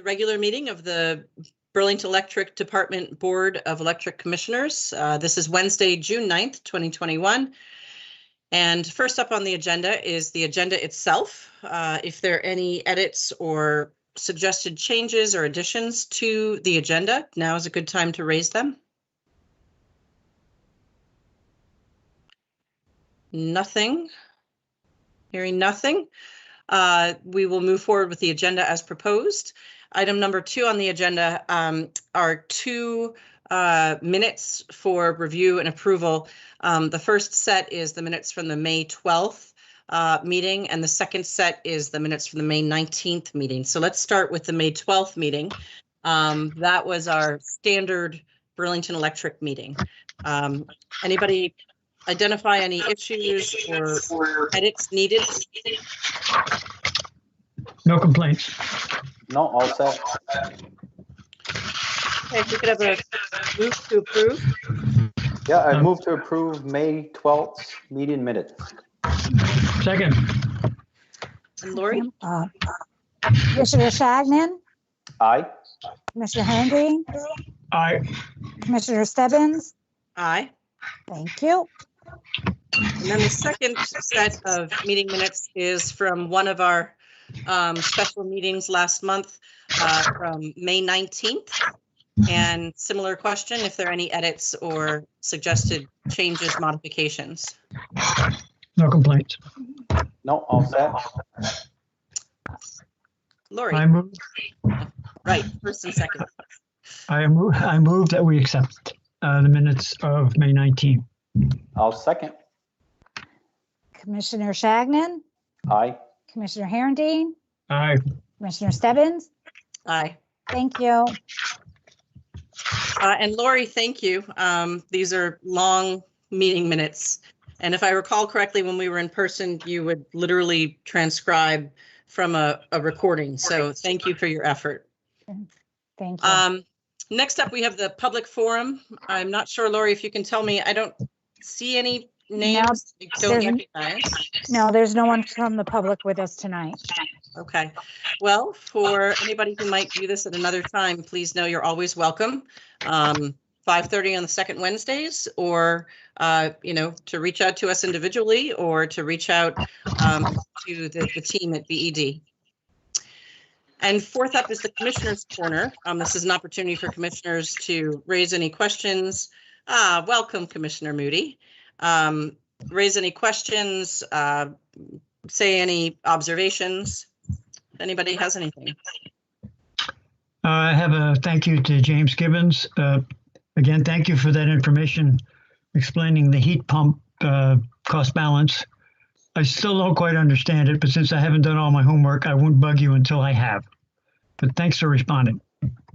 regular meeting of the Burlington Electric Department Board of Electric Commissioners. This is Wednesday, June 9th, 2021. And first up on the agenda is the agenda itself. If there are any edits or suggested changes or additions to the agenda, now is a good time to raise them. Nothing. Hearing nothing. We will move forward with the agenda as proposed. Item number 2 on the agenda are 2 minutes for review and approval. The first set is the minutes from the May 12th meeting, and the second set is the minutes from the May 19th meeting. So let's start with the May 12th meeting. That was our standard Burlington Electric meeting. Anybody identify any issues or edits needed? No complaints. No, all set. Okay, if we could have a move to approve. Yeah, I move to approve May 12th meeting minutes. Second. And Lori? Commissioner Shagnon, Aye. Commissioner Henry, Aye. Commissioner Stebbins. Aye. Thank you. And then the second set of meeting minutes is from one of our special meetings last month from May 19th. And similar question, if there are any edits or suggested changes, modifications. No complaints. No, all set. Lori? I move. Right, first and second. I move that we accept the minutes of May 19th. I'll second. Commissioner Shagnon, Aye. Commissioner Herendeen, Aye. Commissioner Stebbins. Aye. Thank you. And Lori, thank you. These are long meeting minutes. And if I recall correctly, when we were in person, you would literally transcribe from a recording. So thank you for your effort. Thank you. Next up, we have the public forum. I'm not sure, Lori, if you can tell me, I don't see any names. I don't recognize. No, there's no one from the public with us tonight. Okay. Well, for anybody who might view this at another time, please know you're always welcome. 5:30 on the second Wednesdays, or to reach out to us individually, or to reach out to the team at BED. And fourth up is the Commissioner's Corner. This is an opportunity for commissioners to raise any questions. Welcome, Commissioner Moody. Raise any questions, say any observations. If anybody has anything. I have a thank you to James Gibbons. Again, thank you for that information explaining the heat pump cost balance. I still don't quite understand it, but since I haven't done all my homework, I won't bug you until I have. But thanks for responding.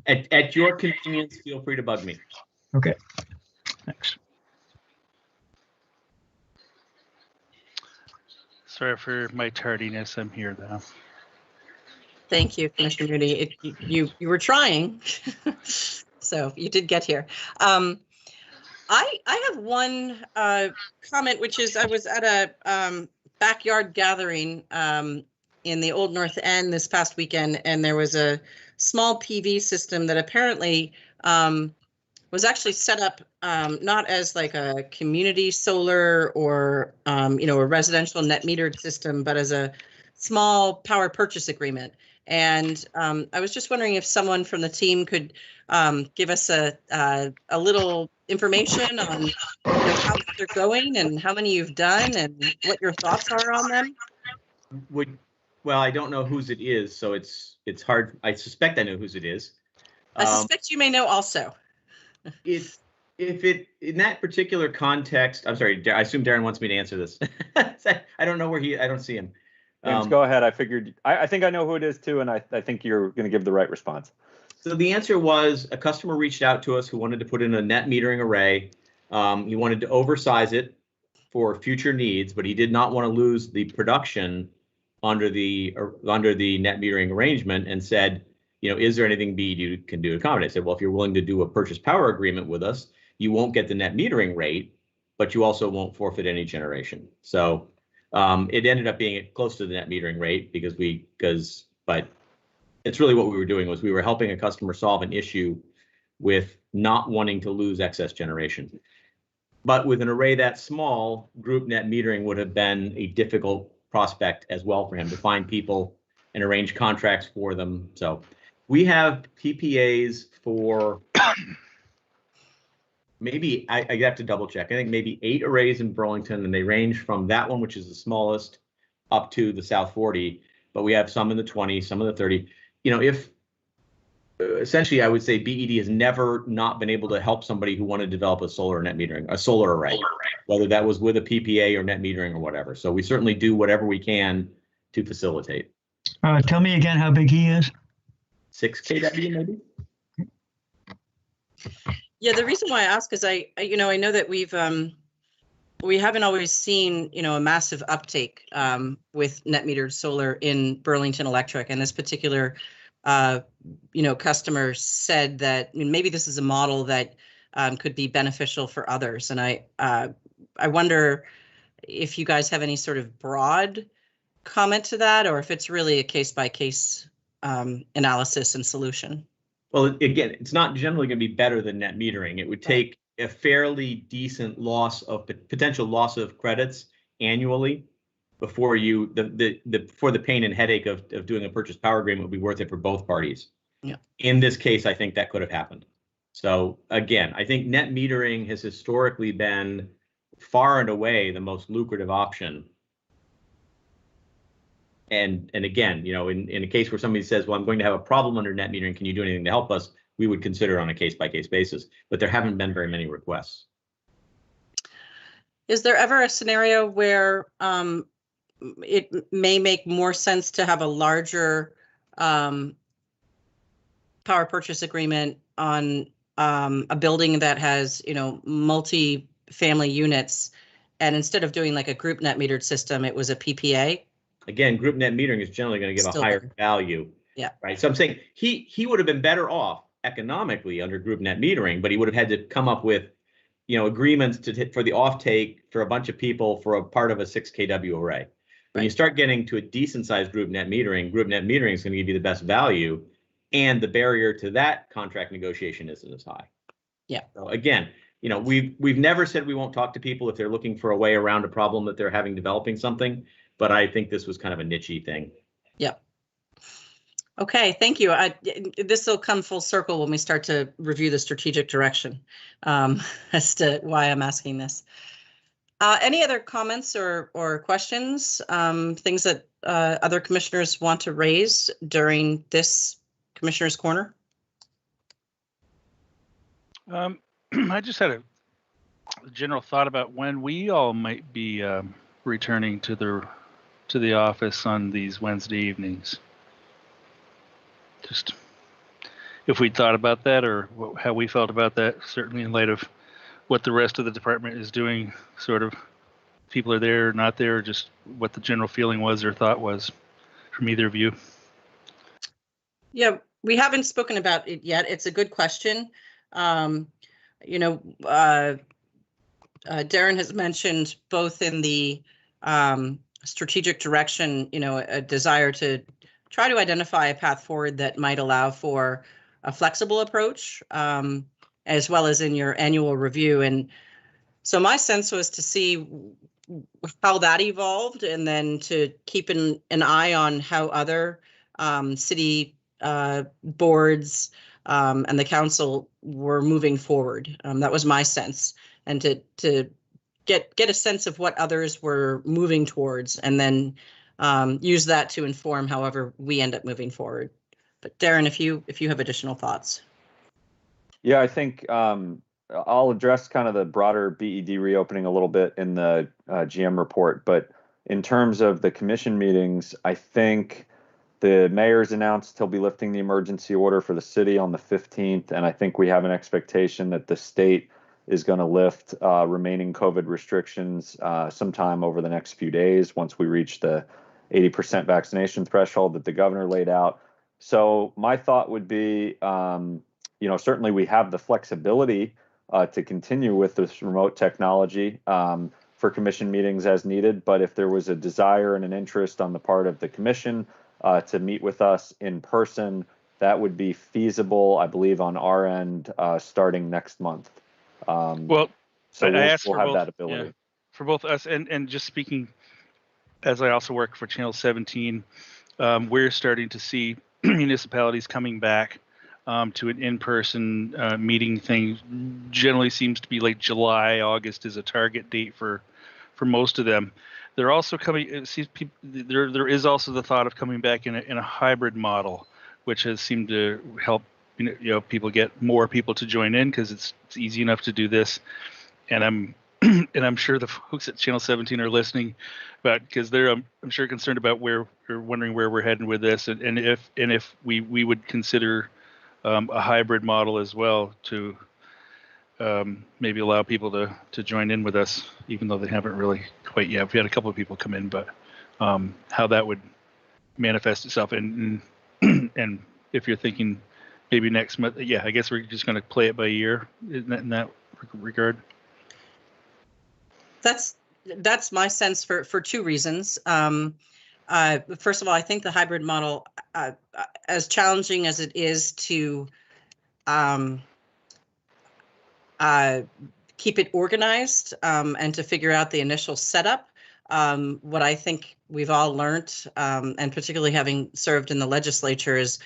At your convenience, feel free to bug me. Okay, thanks. Sorry for my tardiness. I'm here now. Thank you, Commissioner Moody. You were trying, so you did get here. I have one comment, which is I was at a backyard gathering in the Old North End this past weekend, and there was a small PV system that apparently was actually set up not as like a community solar or a residential net metered system, but as a small power purchase agreement. And I was just wondering if someone from the team could give us a little information on how they're going and how many you've done and what your thoughts are on them. Well, I don't know whose it is, so it's hard. I suspect I know whose it is. I suspect you may know also. If it in that particular context, I'm sorry, I assume Darren wants me to answer this. I don't know where I don't see him. James, go ahead. I figured, I think I know who it is too, and I think you're going to give the right response. So the answer was a customer reached out to us who wanted to put in a net metering array. He wanted to oversize it for future needs, but he did not want to lose the production under the net metering arrangement, and said, is there anything BED can do to accommodate? I said, well, if you're willing to do a purchase power agreement with us, you won't get the net metering rate, but you also won't forfeit any generation. So it ended up being close to the net metering rate but it's really what we were doing was we were helping a customer solve an issue with not wanting to lose excess generation. But with an array that small, group net metering would have been a difficult prospect as well for him to find people and arrange contracts for them. So we have PPAs for maybe, I have to double check. I think maybe 8 arrays in Burlington, and they range from that one, which is the smallest, up to the South 40. But we have some in the 20, some in the 30. You know, if essentially, I would say BED has never not been able to help somebody who wanted to develop a solar net metering, a solar array, whether that was with a PPA or net metering or whatever. So we certainly do whatever we can to facilitate. Tell me again how big he is. 6 kW maybe? Yeah, the reason why I ask is I know that we haven't always seen, a massive uptake with net metered solar in Burlington Electric, and this particular customer said that maybe this is a model that could be beneficial for others. And I wonder if you guys have any sort of broad comment to that, or if it's really a case by case analysis and solution. Well, again, it's not generally going to be better than net metering. It would take a fairly decent potential loss of credits annually before before the pain and headache of doing a purchase power agreement would be worth it for both parties. Yeah. In this case, I think that could have happened. So again, I think net metering has historically been far and away the most lucrative option. And again, in a case where somebody says, well, I'm going to have a problem under net metering, can you do anything to help us? We would consider it on a case by case basis, but there haven't been very many requests. Is there ever a scenario where it may make more sense to have a larger power purchase agreement on a building that has, multi-family units, and instead of doing like a group net metered system, it was a PPA? Again, group net metering is generally going to give a higher value. Yeah. Right. So I'm saying he would have been better off economically under group net metering, but he would have had to come up with, agreements for the offtake for a bunch of people for a part of a 6 kW array. When you start getting to a decent sized group net metering is going to give you the best value, and the barrier to that contract negotiation isn't as high. Yeah. So again, we've never said we won't talk to people if they're looking for a way around a problem that they're having developing something, but I think this was kind of a niche-y thing. Yep. Okay, thank you. This will come full circle when we start to review the strategic direction as to why I'm asking this. Any other comments or questions, things that other commissioners want to raise during this Commissioner's Corner? I just had a general thought about when we all might be returning to the office on these Wednesday evenings. Just if we thought about that, or how we felt about that, certainly in light of what the rest of the department is doing, sort of people are there or not there, or just what the general feeling was or thought was from either of you. Yeah, we haven't spoken about it yet. It's a good question. Darren has mentioned both in the strategic direction, a desire to try to identify a path forward that might allow for a flexible approach, as well as in your annual review. And so my sense was to see how that evolved, and then to keep an eye on how other city boards and the council were moving forward. That was my sense, and to get a sense of what others were moving towards, and then use that to inform however we end up moving forward. But Darren, if you have additional thoughts. Yeah, I think I'll address kind of the broader BED reopening a little bit in the GM report. But in terms of the commission meetings, I think the mayor's announced he'll be lifting the emergency order for the city on the 15th. And I think we have an expectation that the state is going to lift remaining COVID restrictions sometime over the next few days once we reach the 80% vaccination threshold that the governor laid out. So my thought would be, certainly we have the flexibility to continue with this remote technology for commission meetings as needed. But if there was a desire and an interest on the part of the commission to meet with us in person, that would be feasible, I believe, on our end starting next month. Well, so I we'll asked for have both, that ability. yeah, for both us and just speaking, as I also work for Channel 17, we're starting to see municipalities coming back to an in-person meeting thing. Generally seems to be like July, August is a target date for most of them. They're also coming. It seems there is also the thought of coming back in a hybrid model, which has seemed to help people get more people to join in because it's easy enough to do this. And I'm sure the folks at Channel 17 are listening, because they're I'm sure concerned about where they're wondering where we're heading with this, and if we would consider a hybrid model as well to maybe allow people to join in with us, even though they haven't really quite yet. We had a couple of people come in, but how that would manifest itself, and and if you're thinking maybe next month, yeah, I guess we're just going to play it by ear in that regard. That's my sense for two reasons. First of all, I think the hybrid model, as challenging as it is to keep it organized and to figure out the initial setup, what I think we've all learned, and particularly having served in the legislature, is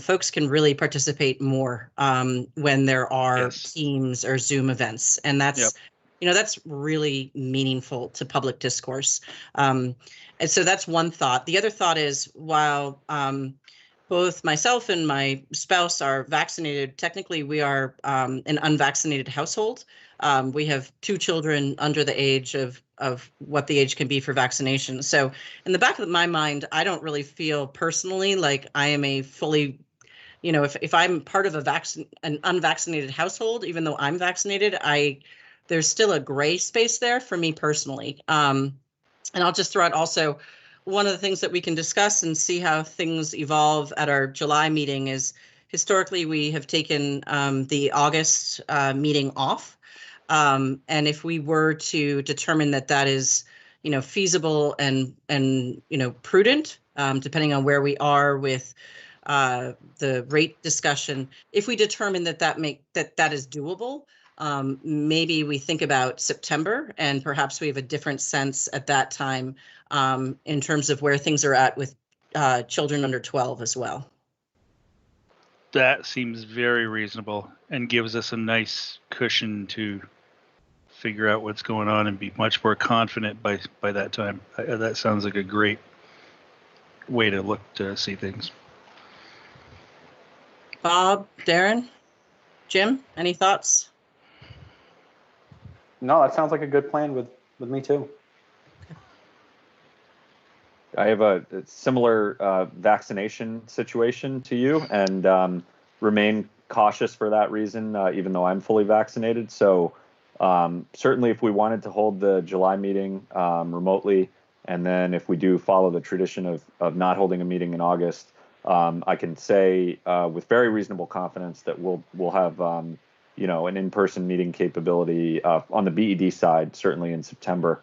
folks can really participate more when there are Teams or Zoom events, and that's that's really meaningful to public discourse. And so that's one thought. The other thought is, while both myself and my spouse are vaccinated, technically we are an unvaccinated household. We have 2 children under the age of what the age can be for vaccination. So in the back of my mind, I don't really feel personally like I am a fully, if I'm part of an unvaccinated household, even though I'm vaccinated, there's still a gray space there for me personally. And I'll just throw out also, one of the things that we can discuss and see how things evolve at our July meeting is, historically we have taken the August meeting off. And if we were to determine that is, feasible and prudent, depending on where we are with the rate discussion, if we determine that is doable, maybe we think about September, and perhaps we have a different sense at that time in terms of where things are at with children under 12 as well. That seems very reasonable and gives us a nice cushion to figure out what's going on and be much more confident by that time. That sounds like a great way to look to see things. Bob, Darren, Jim, any thoughts? No, that sounds like a good plan with me too. I have a similar vaccination situation to you, and remain cautious for that reason, even though I'm fully vaccinated. So certainly if we wanted to hold the July meeting remotely, and then if we do follow the tradition of not holding a meeting in August, I can say with very reasonable confidence that we'll have an in-person meeting capability on the BED side, certainly in September,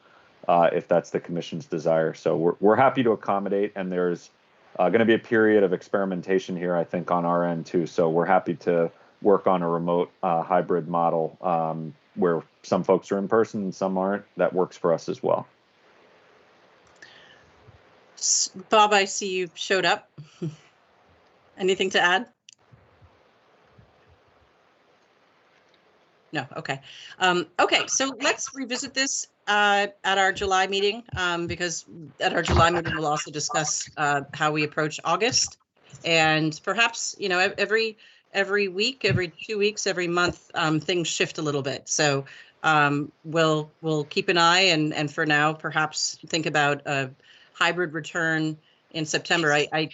if that's the commission's desire. So we're happy to accommodate, and there's going to be a period of experimentation here, I think, on our end too. So we're happy to work on a remote hybrid model where some folks are in person and some aren't. That works for us as well. Bob, I see you showed up. Anything to add? No. Okay. Okay. So let's revisit this at our July meeting, because at our July meeting we'll also discuss how we approach August, and perhaps every week, every 2 weeks, every month, things shift a little bit. So we'll keep an eye, and for now, perhaps think about a hybrid return in September. I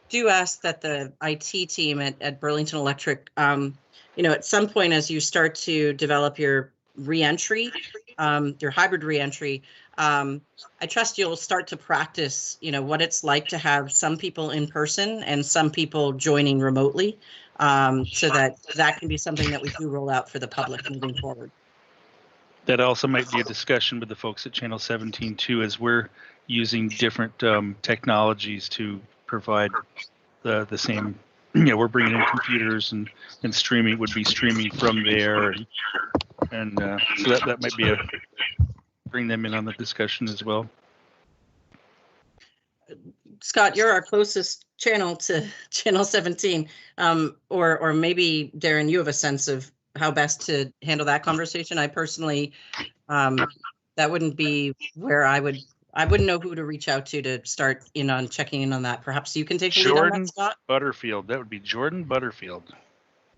do ask that the IT team at Burlington Electric, at some point as you start to develop your reentry, your hybrid reentry, I trust you'll start to practice, what it's like to have some people in person and some people joining remotely, so that can be something that we do roll out for the public moving forward. That also might be a discussion with the folks at Channel 17 too, as we're using different technologies to provide the same. We're bringing in computers and streaming would be streaming from there, and so that might be bring them in on the discussion as well. Scott, you're our closest channel to channel 17, or maybe Darren, you have a sense of how best to handle that conversation. I personally, that wouldn't be where I wouldn't know who to reach out to start checking in on that. Perhaps you can take the lead on that, Scott? Butterfield. That would be Jordan Butterfield.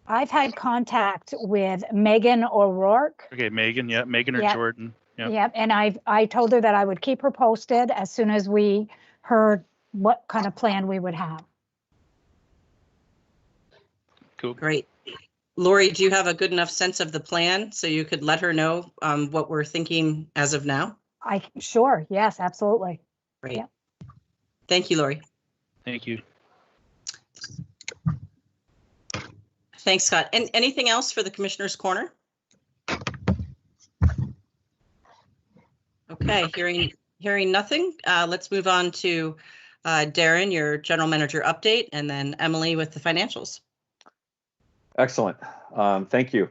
I've had contact with Megan O'Rourke. Okay, Megan. Yeah, Megan or Yep. Jordan. Yep. Yep. And I told her that I would keep her posted as soon as we heard what kind of plan we would have. Cool. Great. Lori, do you have a good enough sense of the plan so you could let her know what we're thinking as of now? Sure. Yes, absolutely. Great. Yep. Thank you, Lori. Thank you. Thanks, Scott. And anything else for the Commissioner's Corner? Okay, hearing nothing. Let's move on to Darren, your General Manager update, and then Emily with the financials. Excellent. Thank you.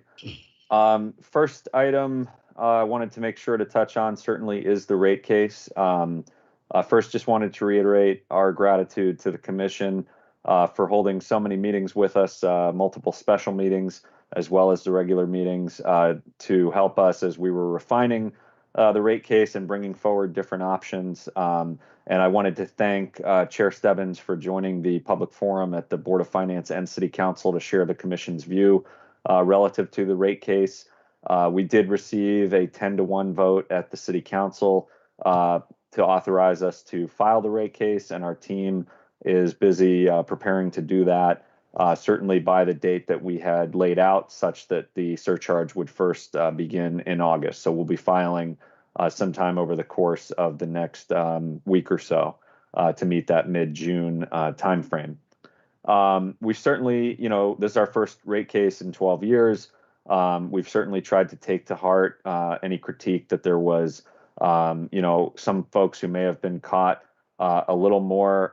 First item I wanted to make sure to touch on certainly is the rate case. First, just wanted to reiterate our gratitude to the Commission for holding so many meetings with us, multiple special meetings, as well as the regular meetings to help us as we were refining the rate case and bringing forward different options. And I wanted to thank Chair Stebbins for joining the public forum at the Board of Finance and City Council to share the Commission's view relative to the rate case. We did receive a 10-to-1 vote at the City Council to authorize us to file the rate case, and our team is busy preparing to do that, certainly by the date that we had laid out, such that the surcharge would first begin in August. So we'll be filing sometime over the course of the next week or so to meet that mid-June timeframe. We certainly, this is our first rate case in 12 years. We've certainly tried to take to heart any critique that there was, some folks who may have been caught a little more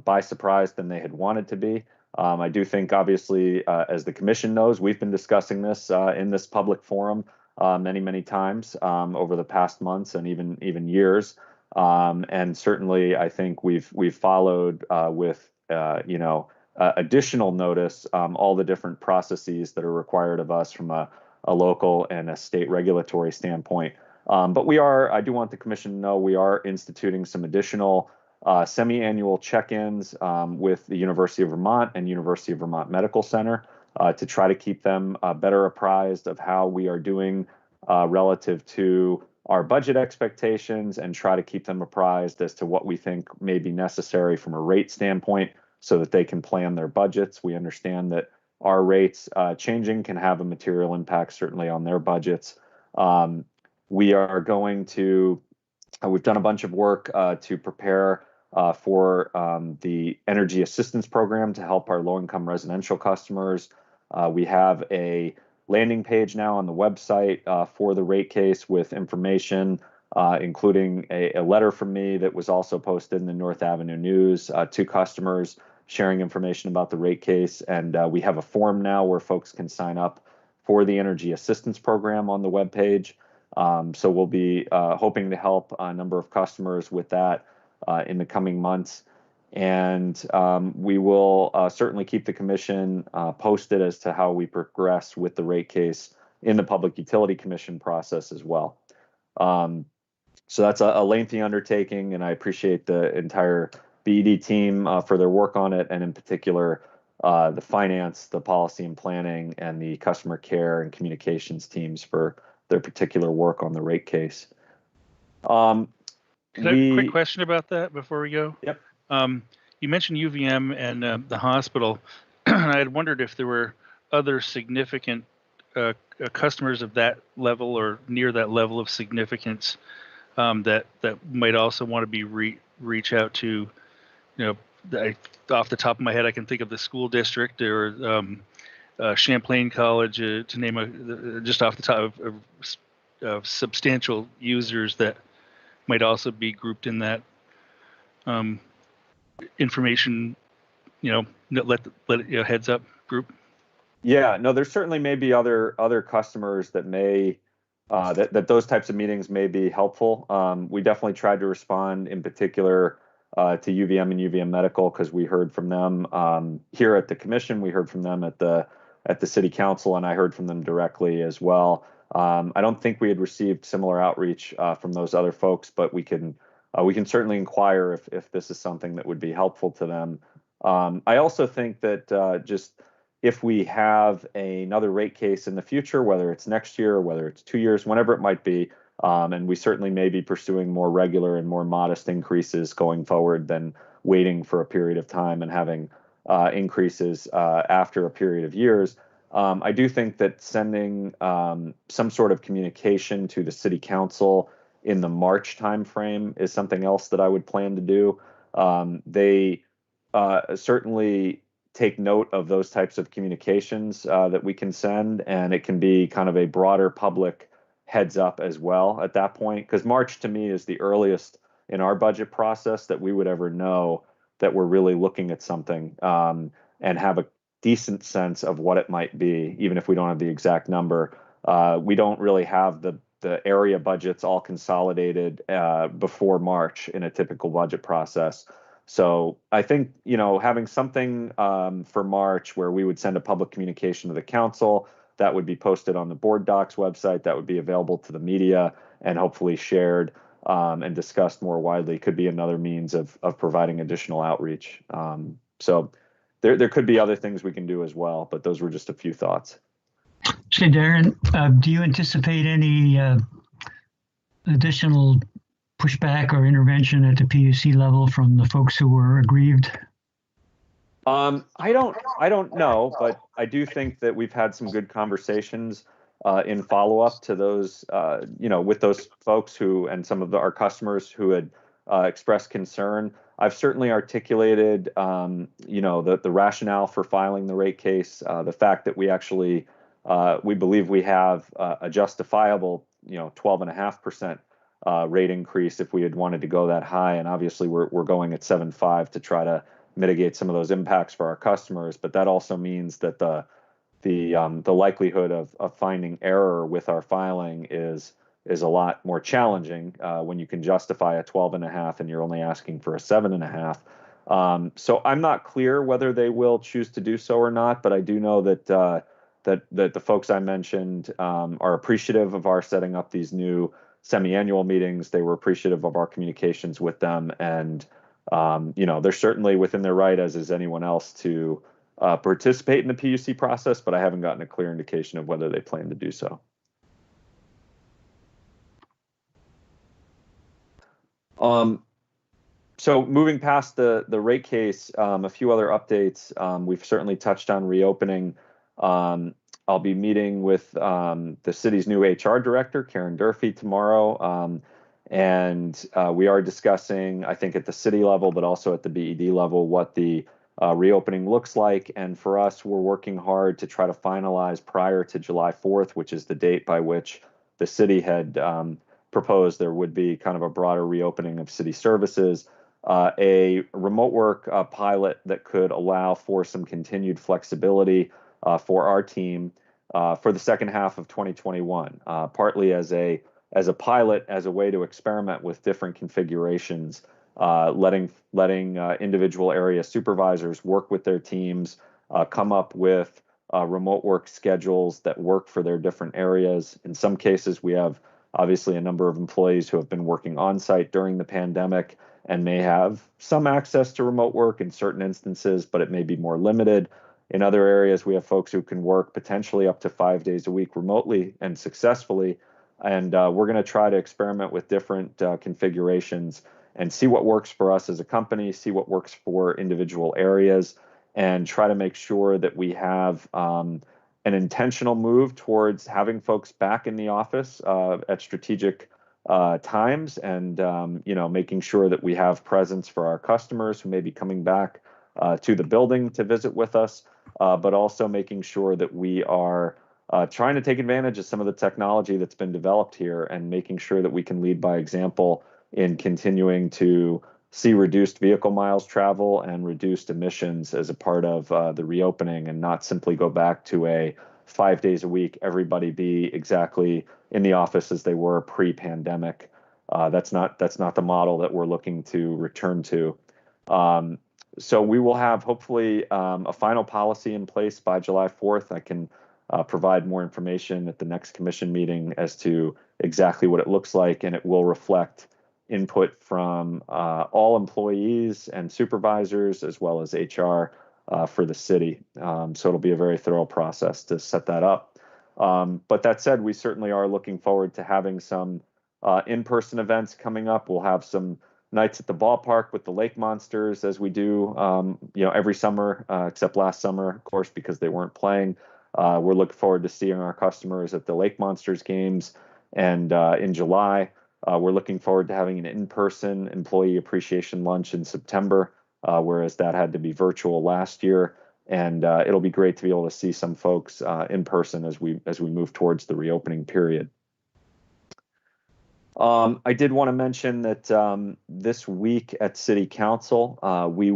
by surprise than they had wanted to be. I do think, obviously, as the Commission knows, we've been discussing this in this public forum many, many times over the past months and even years. And certainly, I think we've followed with additional notice all the different processes that are required of us from a local and a state regulatory standpoint. But I do want the Commission to know we are instituting some additional semi-annual check-ins with the University of Vermont and University of Vermont Medical Center to try to keep them better apprised of how we are doing relative to our budget expectations and try to keep them apprised as to what we think may be necessary from a rate standpoint so that they can plan their budgets. We understand that our rates changing can have a material impact certainly on their budgets. We are going to, we've done a bunch of work to prepare for the energy assistance program to help our low-income residential customers. We have a landing page now on the website for the rate case with information, including a letter from me that was also posted in the North Avenue News to customers sharing information about the rate case. And we have a form now where folks can sign up for the energy assistance program on the webpage. So we'll be hoping to help a number of customers with that in the coming months. And we will certainly keep the Commission posted as to how we progress with the rate case in the Public Utility Commission process as well. So that's a lengthy undertaking, and I appreciate the entire BED team for their work on it, and in particular, the finance, the policy and planning, and the customer care and communications teams for their particular work on the rate case. Can I have a quick question about that before we go? Yep. You mentioned UVM and the hospital, and I had wondered if there were other significant customers of that level or near that level of significance that might also want to be reach out to. Off the top of my head, I can think of the school district or Champlain College, to name just off the top of substantial users that might also be grouped in that information, let heads up group? Yeah, no, there certainly may be other customers that may that those types of meetings may be helpful. We definitely tried to respond in particular to UVM and UVM Medical because we heard from them here at the commission. We heard from them at the city council, and I heard from them directly as well. I don't think we had received similar outreach from those other folks, but we can certainly inquire if this is something that would be helpful to them. I also think that just if we have another rate case in the future, whether it's next year or whether it's 2 years, whenever it might be, and we certainly may be pursuing more regular and more modest increases going forward than waiting for a period of time and having increases after a period of years. I do think that sending some sort of communication to the city council in the March timeframe is something else that I would plan to do. They certainly take note of those types of communications that we can send, and it can be kind of a broader public heads up as well at that point, because March to me is the earliest in our budget process that we would ever know that we're really looking at something and have a decent sense of what it might be, even if we don't have the exact number. We don't really have the area budgets all consolidated before March in a typical budget process. So I think, having something for March where we would send a public communication to the council that would be posted on the board docs website, that would be available to the media and hopefully shared and discussed more widely, could be another means of providing additional outreach. So there could be other things we can do as well, but those were just a few thoughts. So Darren, do you anticipate any additional pushback or intervention at the PUC level from the folks who were aggrieved? I don't know, but I do think that we've had some good conversations in follow-up to those, with those folks who and some of our customers who had expressed concern. I've certainly articulated, the rationale for filing the rate case, the fact that we actually we believe we have a justifiable, 12.5% rate increase if we had wanted to go that high, and obviously we're going at 7.5 to try to mitigate some of those impacts for our customers. But that also means that the likelihood of finding error with our filing is a lot more challenging when you can justify a 12.5 and you're only asking for a 7.5. So I'm not clear whether they will choose to do so or not, but I do know that the folks I mentioned are appreciative of our setting up these new semi-annual meetings. They were appreciative of our communications with them, and they're certainly within their right, as is anyone else, to participate in the PUC process, but I haven't gotten a clear indication of whether they plan to do so. So moving past the rate case, a few other updates. We've certainly touched on reopening. I'll be meeting with the city's new HR director, Karen Durfee, tomorrow. And we are discussing, I think, at the city level, but also at the BED level, what the reopening looks like. And for us, we're working hard to try to finalize prior to July 4th, which is the date by which the city had proposed there would be kind of a broader reopening of city services, a remote work pilot that could allow for some continued flexibility for our team for the second half of 2021, partly as a pilot, as a way to experiment with different configurations, letting individual area supervisors work with their teams, come up with remote work schedules that work for their different areas. In some cases, we have obviously a number of employees who have been working on site during the pandemic and may have some access to remote work in certain instances, but it may be more limited. In other areas, we have folks who can work potentially up to 5 days a week remotely and successfully. And we're going to try to experiment with different configurations and see what works for us as a company, see what works for individual areas, and try to make sure that we have an intentional move towards having folks back in the office at strategic times, and making sure that we have presence for our customers who may be coming back to the building to visit with us, but also making sure that we are trying to take advantage of some of the technology that's been developed here and making sure that we can lead by example in continuing to see reduced vehicle miles travel and reduced emissions as a part of the reopening, and not simply go back to a 5 days a week, everybody be exactly in the office as they were pre-pandemic. That's not the model that we're looking to return to. So we will have hopefully a final policy in place by July 4th. I can provide more information at the next commission meeting as to exactly what it looks like, and it will reflect input from all employees and supervisors as well as HR for the city. So it'll be a very thorough process to set that up. But that said, we certainly are looking forward to having some in-person events coming up. We'll have some nights at the ballpark with the Lake Monsters, as we do, every summer, except last summer, of course, because they weren't playing. We're looking forward to seeing our customers at the Lake Monsters games. And in July, we're looking forward to having an in-person employee appreciation lunch in September, whereas that had to be virtual last year. And it'll be great to be able to see some folks in person as we move towards the reopening period. I did want to mention that this week at City Council, we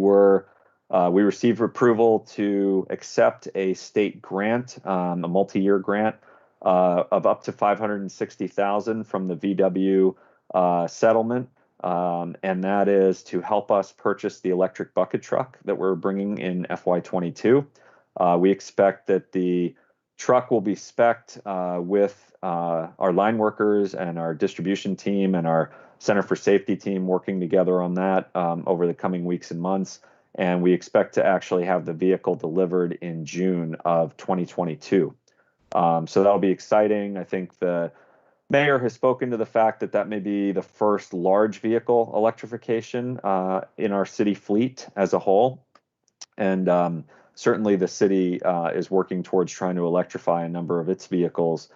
received approval to accept a state grant, a multi-year grant of up to $560,000 from the VW settlement, and that is to help us purchase the electric bucket truck that we're bringing in FY22. We expect that the truck will be spec'd with our line workers and our distribution team and our Center for Safety team working together on that over the coming weeks and months. And we expect to actually have the vehicle delivered in June of 2022. So that'll be exciting. I think the mayor has spoken to the fact that that may be the first large vehicle electrification in our city fleet as a whole. And certainly the city is working towards trying to electrify a number of its vehicles.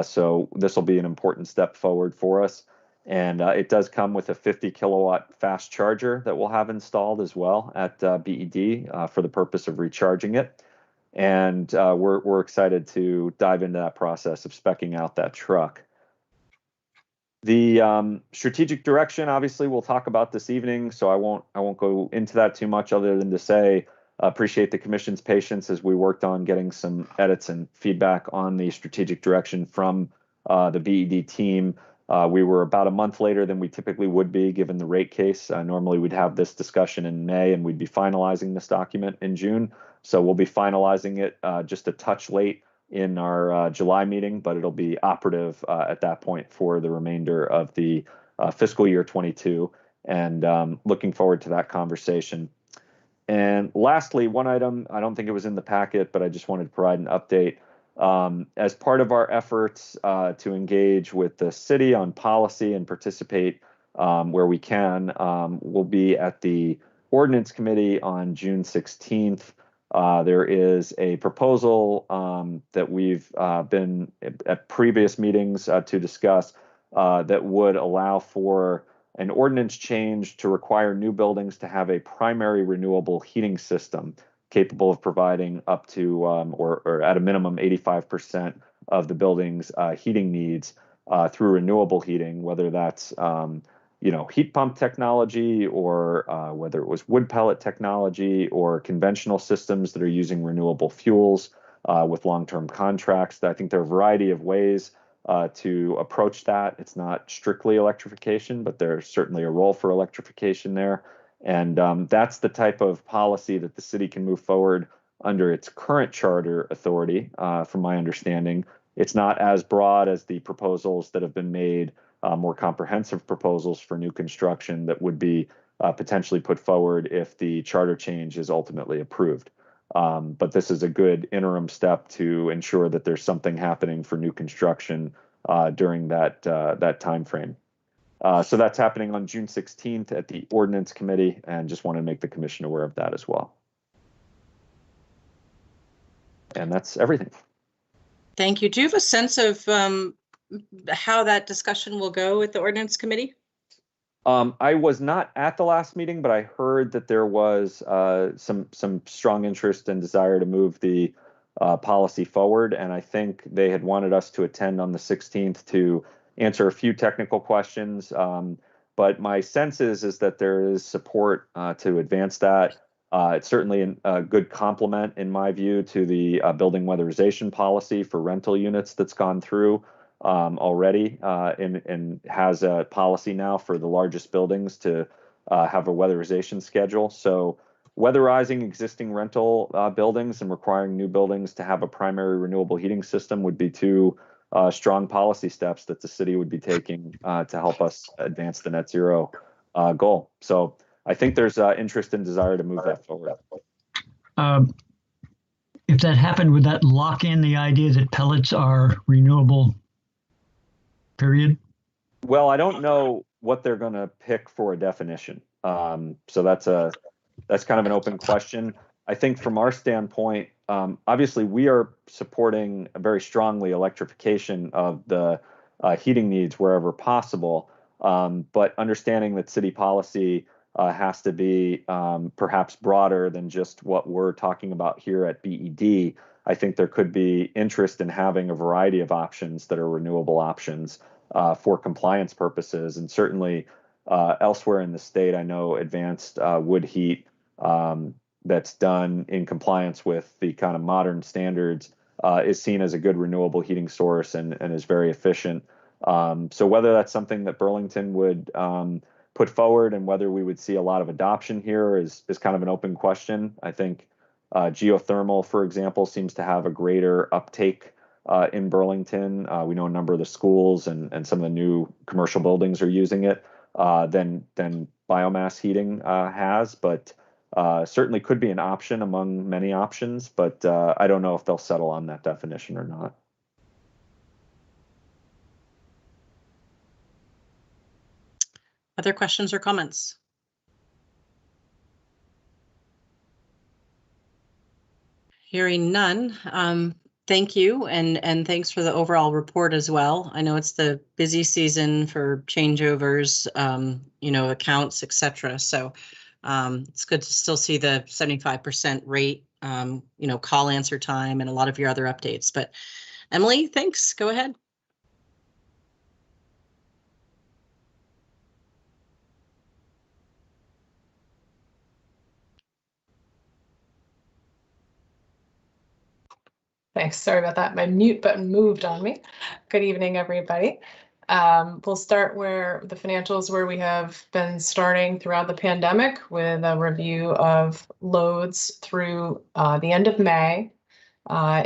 So this will be an important step forward for us. And it does come with a 50 kilowatt fast charger that we'll have installed as well at BED for the purpose of recharging it. And we're excited to dive into that process of speccing out that truck. The strategic direction, obviously, we'll talk about this evening, so I won't go into that too much, other than to say appreciate the commission's patience as we worked on getting some edits and feedback on the strategic direction from the BED team. We were about a month later than we typically would be, given the rate case. Normally we'd have this discussion in May and we'd be finalizing this document in June. So we'll be finalizing it just a touch late in our July meeting, but it'll be operative at that point for the remainder of the fiscal year 22. And looking forward to that conversation. And lastly, one item, I don't think it was in the packet, but I just wanted to provide an update. As part of our efforts to engage with the city on policy and participate where we can, we'll be at the Ordinance Committee on June 16th. There is a proposal that we've been at previous meetings to discuss that would allow for an ordinance change to require new buildings to have a primary renewable heating system capable of providing up to or at a minimum 85% of the building's heating needs through renewable heating, whether that's heat pump technology or whether it was wood pellet technology or conventional systems that are using renewable fuels with long-term contracts. I think there are a variety of ways to approach that. It's not strictly electrification, but there's certainly a role for electrification there. And that's the type of policy that the city can move forward under its current charter authority, from my understanding. It's not as broad as the proposals that have been made, more comprehensive proposals for new construction that would be potentially put forward if the charter change is ultimately approved. But this is a good interim step to ensure that there's something happening for new construction during that time frame. So that's happening on June 16th at the Ordinance Committee, and just want to make the commission aware of that as well. And that's everything. Thank you. Do you have a sense of how that discussion will go at the Ordinance Committee? I was not at the last meeting, but I heard that there was some strong interest and desire to move the policy forward, and I think they had wanted us to attend on the 16th to answer a few technical questions. But my sense is that there is support to advance that. It's certainly a good complement, in my view, to the building weatherization policy for rental units that's gone through already, and has a policy now for the largest buildings to have a weatherization schedule. So weatherizing existing rental buildings and requiring new buildings to have a primary renewable heating system would be two strong policy steps that the city would be taking to help us advance the net zero goal. So I think there's interest and desire to move that forward. If that happened, would that lock in the idea that pellets are renewable, period? Well, I don't know what they're going to pick for a definition. So that's kind of an open question. I think from our standpoint, obviously we are supporting very strongly electrification of the heating needs wherever possible, but understanding that city policy has to be perhaps broader than just what we're talking about here at BED. I think there could be interest in having a variety of options that are renewable options for compliance purposes. And certainly elsewhere in the state, I know advanced wood heat that's done in compliance with the kind of modern standards is seen as a good renewable heating source and is very efficient. So whether that's something that Burlington would put forward and whether we would see a lot of adoption here is kind of an open question. I think geothermal, for example, seems to have a greater uptake in Burlington. We know a number of the schools and some of the new commercial buildings are using it than biomass heating has, but certainly could be an option among many options, but I don't know if they'll settle on that definition or not. Other questions or comments? Hearing none. Thank you, and thanks for the overall report as well. I know it's the busy season for changeovers, accounts, etc. So it's good to still see the 75% rate, call answer time, and a lot of your other updates. But Emily, thanks. Go ahead. Thanks. Sorry about that. My mute button moved on me. Good evening, everybody. We'll start where the financials, where we have been starting throughout the pandemic with a review of loads through the end of May.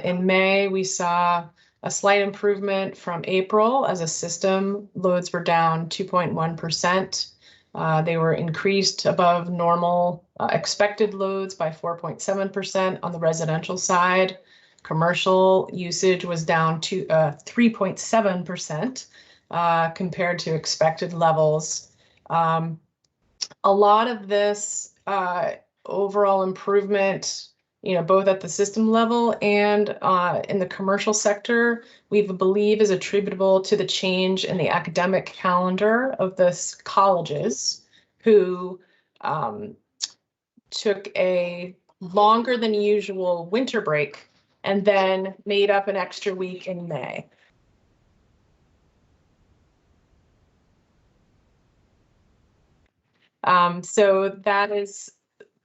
In May, we saw a slight improvement from April as a system. Loads were down 2.1%. They were increased above normal expected loads by 4.7% on the residential side. Commercial usage was down to 3.7% compared to expected levels. A lot of this overall improvement, both at the system level and in the commercial sector, we believe is attributable to the change in the academic calendar of the colleges, who took a longer than usual winter break and then made up an extra week in May. So that is,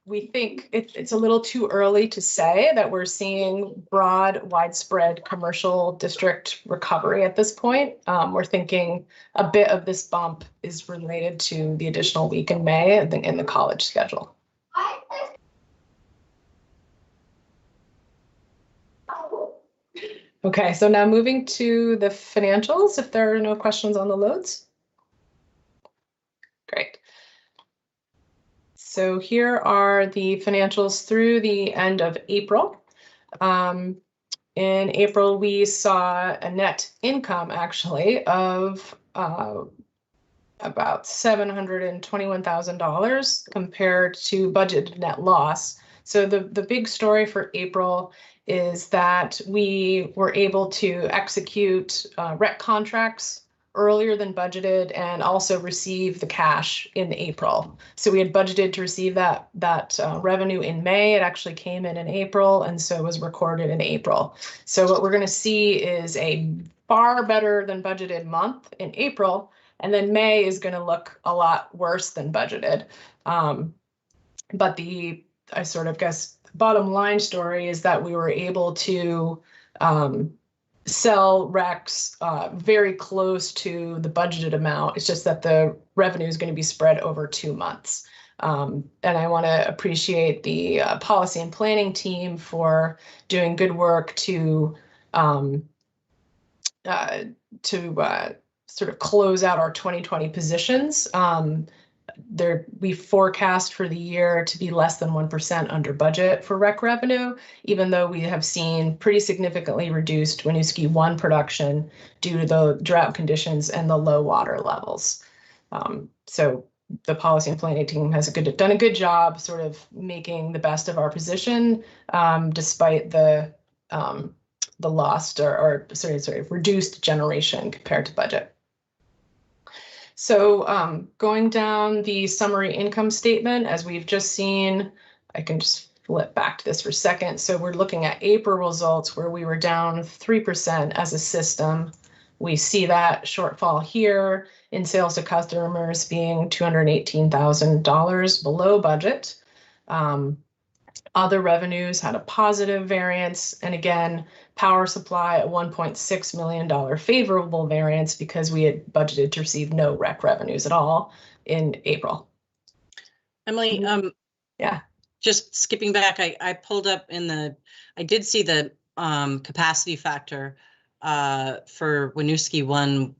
we think it's a little too early to say that we're seeing broad, widespread commercial district recovery at this point. We're thinking a bit of this bump is related to the additional week in May in the college schedule. Okay, so now moving to the financials, if there are no questions on the loads. Great. So here are the financials through the end of April. In April, we saw a net income actually of about $721,000 compared to budgeted net loss. So the big story for April is that we were able to execute REC contracts earlier than budgeted and also receive the cash in April. So we had budgeted to receive that revenue in May. It actually came in April, and so it was recorded in April. So what we're going to see is a far better than budgeted month in April, And then May is going to look a lot worse than budgeted. But I sort of guess, bottom line story is that we were able to sell RECs very close to the budgeted amount. It's just that the revenue is going to be spread over 2 months. And I want to appreciate the policy and planning team for doing good work to sort of close out our 2020 positions. We forecast for the year to be less than 1% under budget for rec revenue, even though we have seen pretty significantly reduced Winooski 1 production due to the drought conditions and the low water levels. So the policy and planning team has done a good job sort of making the best of our position, despite the lost or reduced generation compared to budget. So going down the summary income statement, as we've just seen, I can just flip back to this for a second. So we're looking at April results where we were down 3% as a system. We see that shortfall here in sales to customers being $218,000 below budget. Other revenues had a positive variance. And again, power supply at $1.6 million favorable variance because we had budgeted to receive no rec revenues at all in April. Emily, yeah. Just skipping back, I pulled up I did see the capacity factor for Winooski 1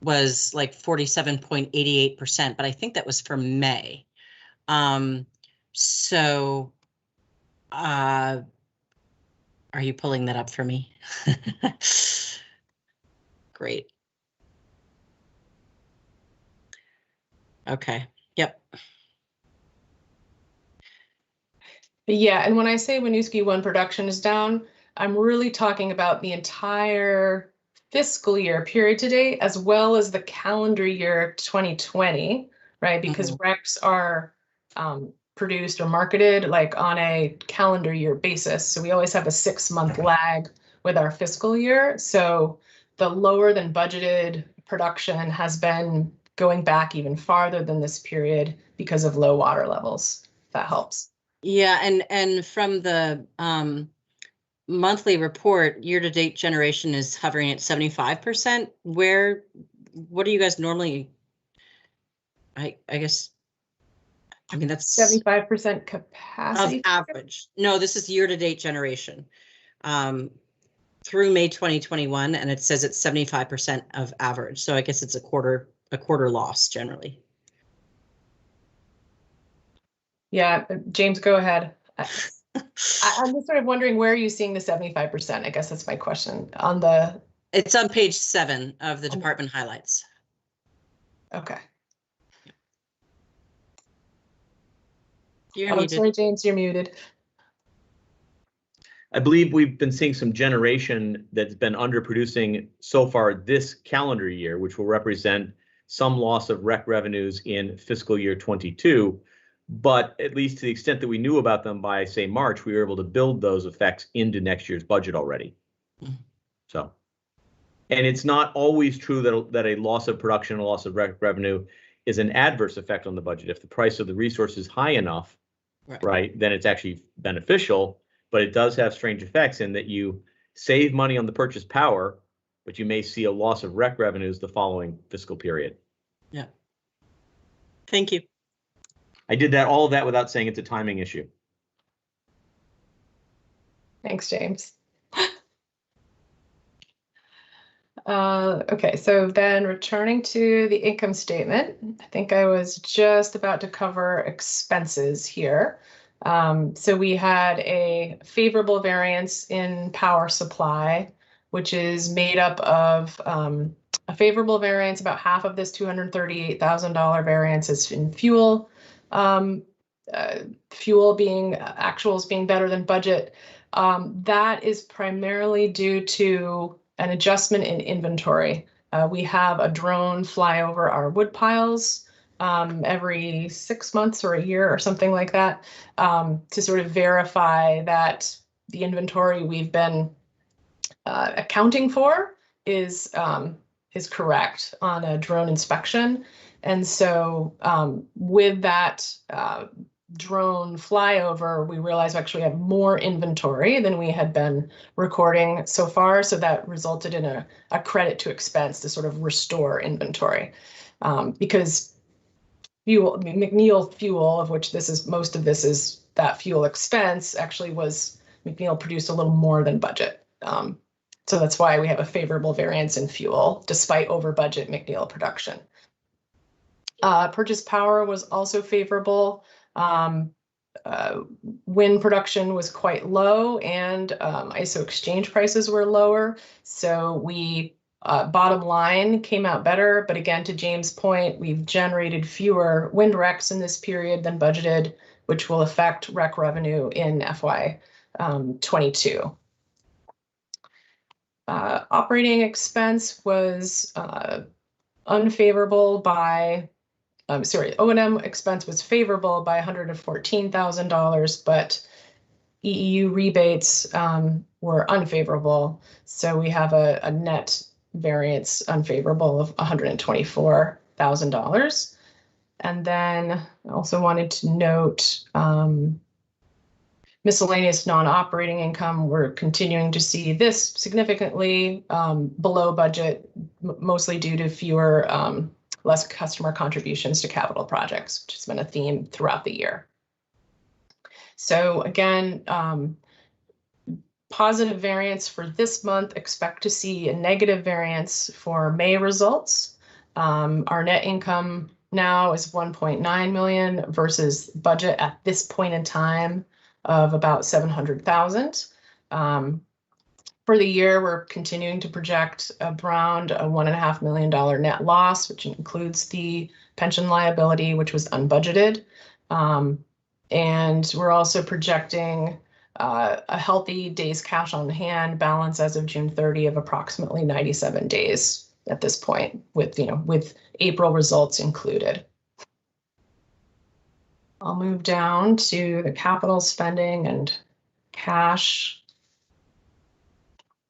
was like 47.88%, but I think that was for May. So are you pulling that up for me? Great. Okay. Yep. Yeah, and when I say Winooski 1 production is down, I'm really talking about the entire fiscal year period to date, as well as the calendar year 2020, right? Because RECs are produced or marketed like on a calendar year basis. So we always have a 6-month lag with our fiscal year. So the lower than budgeted production has been going back even farther than this period because of low water levels. If that helps. Yeah, and from the monthly report, year-to-date generation is hovering at 75%. What do you guys normally? I guess. I mean, that's 75% capacity of average. No, this is year-to-date generation through May 2021, and it says it's 75% of average. So I guess it's a quarter loss generally. Yeah, James, go ahead. I'm just sort of wondering, where are you seeing the 75%? I guess that's my question. It's on page 7 of the department highlights. Okay. You're muted. Sorry, James, you're muted. I believe we've been seeing some generation that's been underproducing so far this calendar year, which will represent some loss of rec revenues in fiscal year 22. But at least to the extent that we knew about them by, say, March, we were able to build those effects into next year's budget already. So, and it's not always true that a loss of production, a loss of revenue is an adverse effect on the budget. If the price of the resource is high enough, right, then it's actually beneficial, but it does have strange effects in that you save money on the purchase power, but you may see a loss of rec revenues the following fiscal period. Yeah. Thank you. I did all of that without saying it's a timing issue. Thanks, James. Okay, so then returning to the income statement, I think I was just about to cover expenses here. So we had a favorable variance in power supply, which is made up of a favorable variance. About half of this $238,000 variance is in fuel. Fuel being actuals being better than budget. That is primarily due to an adjustment in inventory. We have a drone fly over our wood piles every 6 months or a year or something like that to sort of verify that the inventory we've been accounting for is is correct on a drone inspection. And so with that drone flyover, we realized we actually have more inventory than we had been recording so far. So that resulted in a credit to expense to sort of restore inventory. Because fuel, McNeil fuel, of which most of this is that fuel expense, actually McNeil produced a little more than budget. So that's why we have a favorable variance in fuel, despite over budget McNeil production. Purchase power was also favorable. Wind production was quite low, and ISO exchange prices were lower. So we bottom line came out better. But again, to James' point, we've generated fewer wind recs in this period than budgeted, which will affect rec revenue in FY 22. Operating expense was unfavorable by, O&M expense was favorable by $114,000, but EEU rebates were unfavorable. So we have a net variance unfavorable of $124,000. And then I also wanted to note miscellaneous non-operating income. We're continuing to see this significantly below budget, mostly due to less customer contributions to capital projects, which has been a theme throughout the year. So again, positive variance for this month. Expect to see a negative variance for May results. Our net income now is 1.9 million versus budget at this point in time of about 700,000. For the year, we're continuing to project around a $1.5 million net loss, which includes the pension liability, which was unbudgeted. And we're also projecting a healthy days cash on hand balance as of June 30 of approximately 97 days at this point, with April results included. I'll move down to the capital spending and cash.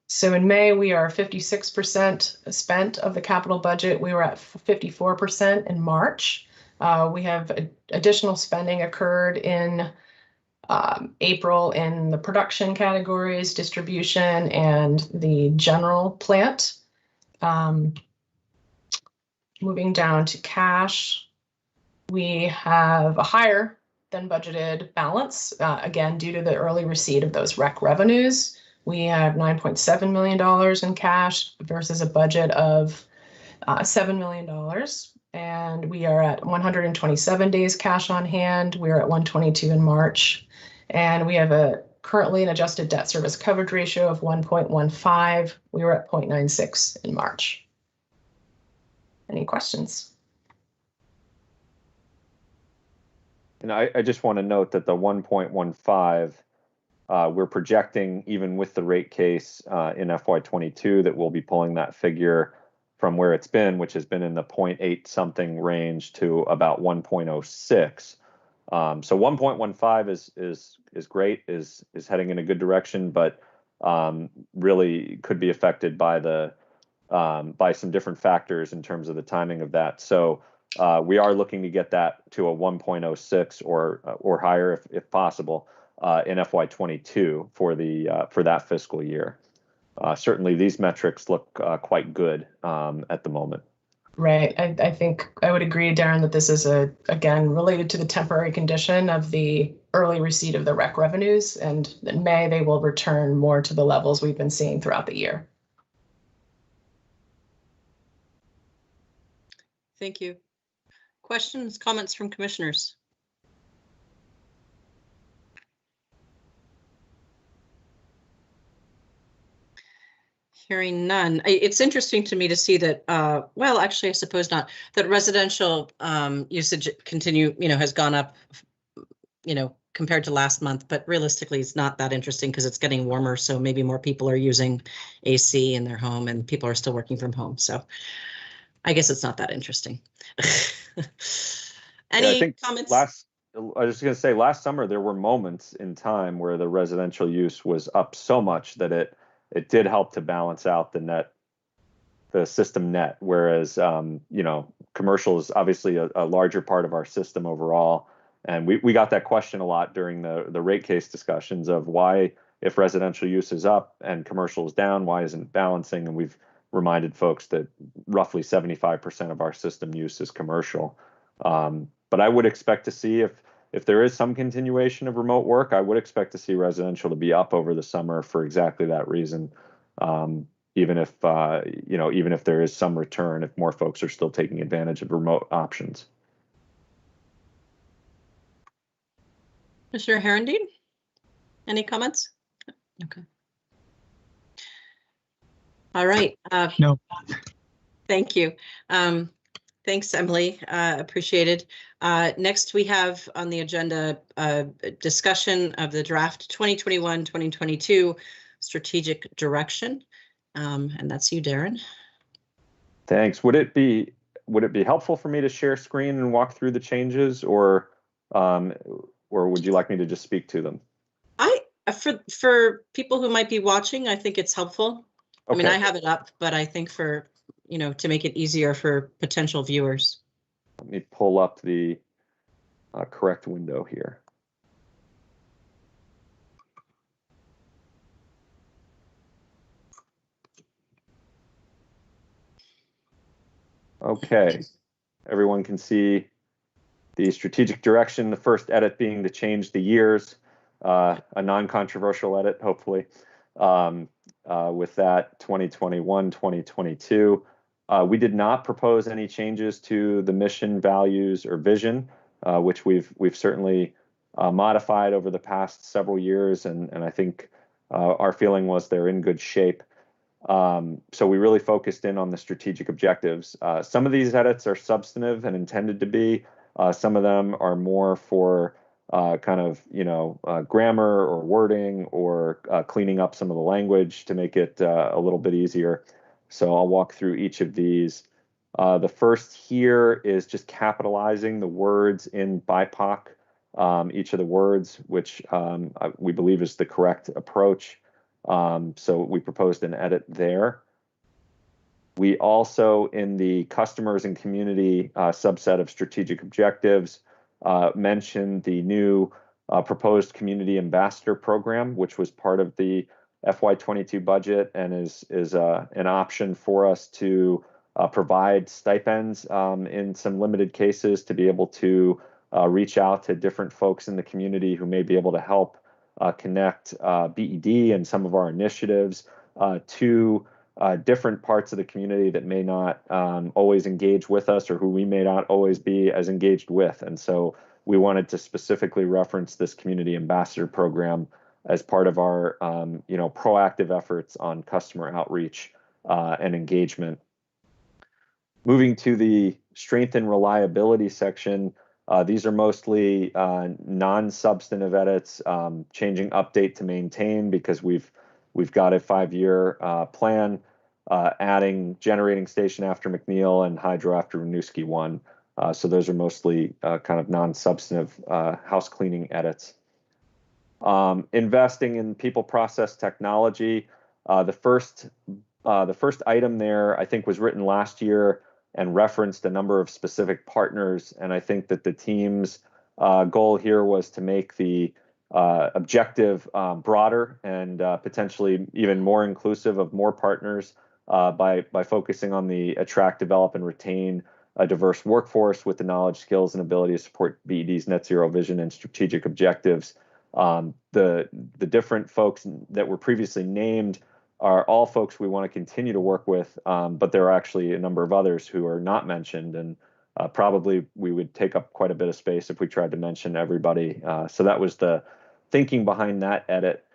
So in May, we are 56% spent of the capital budget. We were at 54% in March. We have additional spending occurred in April in the production categories, distribution, and the general plant. Moving down to cash, we have a higher than budgeted balance, again, due to the early receipt of those rec revenues. We have $9.7 million in cash versus a budget of $7 million. And we are at 127 days cash on hand. We are at 122 in March. And we have currently an adjusted debt service coverage ratio of 1.15. We were at 0.96 in March. Any questions? And I just want to note that the 1.15, we're projecting, even with the rate case in FY22, that we'll be pulling that figure from where it's been, which has been in the 0.8 something range, to about 1.06. So 1.15 is great, is heading in a good direction, but really could be affected by by some different factors in terms of the timing of that. So we are looking to get that to a 1.06 or higher if possible in FY22 for that fiscal year. Certainly, these metrics look quite good at the moment. Right. I think I would agree, Darren, that this is again related to the temporary condition of the early receipt of the rec revenues, and in May they will return more to the levels we've been seeing throughout the year. Thank you. Questions, comments from commissioners? Hearing none. It's interesting to me to see that, well, actually, I suppose not, that residential usage has gone up, compared to last month, but realistically, it's not that interesting because it's getting warmer. So maybe more people are using AC in their home and people are still working from home. So I guess it's not that interesting. Any comments? I was just going to say, last summer, there were moments in time where the residential use was up so much that it did help to balance out the the system net, whereas commercial is obviously a larger part of our system overall. And we got that question a lot during the rate case discussions of why, if residential use is up and commercial is down, why isn't it balancing? And we've reminded folks that roughly 75% of our system use is commercial. But I would expect to see, if there is some continuation of remote work, I would expect to see residential to be up over the summer for exactly that reason. Even if there is some return, if more folks are still taking advantage of remote options. Mr. Herendeen, any comments? Okay. All right. No. Thank you. Thanks, Emily. Appreciated. Next, we have on the agenda a discussion of the draft 2021-2022 strategic direction. And that's you, Darren. Thanks. Would it be helpful for me to share screen and walk through the changes, or would you like me to just speak to them? For people who might be watching, I think it's helpful. Okay. I mean, I have it up, but I think for, to make it easier for potential viewers. Let me pull up the correct window here. Okay, everyone can see the strategic direction, the first edit being to change the years, a non-controversial edit, hopefully, with that 2021, 2022. We did not propose any changes to the mission, values, or vision, which we've certainly modified over the past several years, and I think our feeling was they're in good shape. So we really focused in on the strategic objectives. Some of these edits are substantive and intended to be. Some of them are more for grammar or wording or cleaning up some of the language to make it a little bit easier. So I'll walk through each of these. The first here is just capitalizing the words in BIPOC, each of the words, which we believe is the correct approach. So we proposed an edit there. We also, in the customers and community subset of strategic objectives, mentioned the new proposed community ambassador program, which was part of the FY22 budget and is an option for us to provide stipends in some limited cases to be able to reach out to different folks in the community who may be able to help connect BED and some of our initiatives to different parts of the community that may not always engage with us, or who we may not always be as engaged with. And so we wanted to specifically reference this community ambassador program as part of our proactive efforts on customer outreach and engagement. Moving to the strength and reliability section, these are mostly non-substantive edits, changing update to maintain because we've got a 5-year plan, adding generating station after McNeil and hydro after Winooski 1. So those are mostly kind of non-substantive house cleaning edits. Investing in people, process, technology. The first item there, I think, was written last year and referenced a number of specific partners. And I think that the team's goal here was to make the objective broader and potentially even more inclusive of more partners by focusing on the attract, develop, and retain a diverse workforce with the knowledge, skills, and ability to support BED's net zero vision and strategic objectives. The different folks that were previously named are all folks we want to continue to work with, but there are actually a number of others who are not mentioned, and probably we would take up quite a bit of space if we tried to mention everybody. So that was the thinking behind that edit.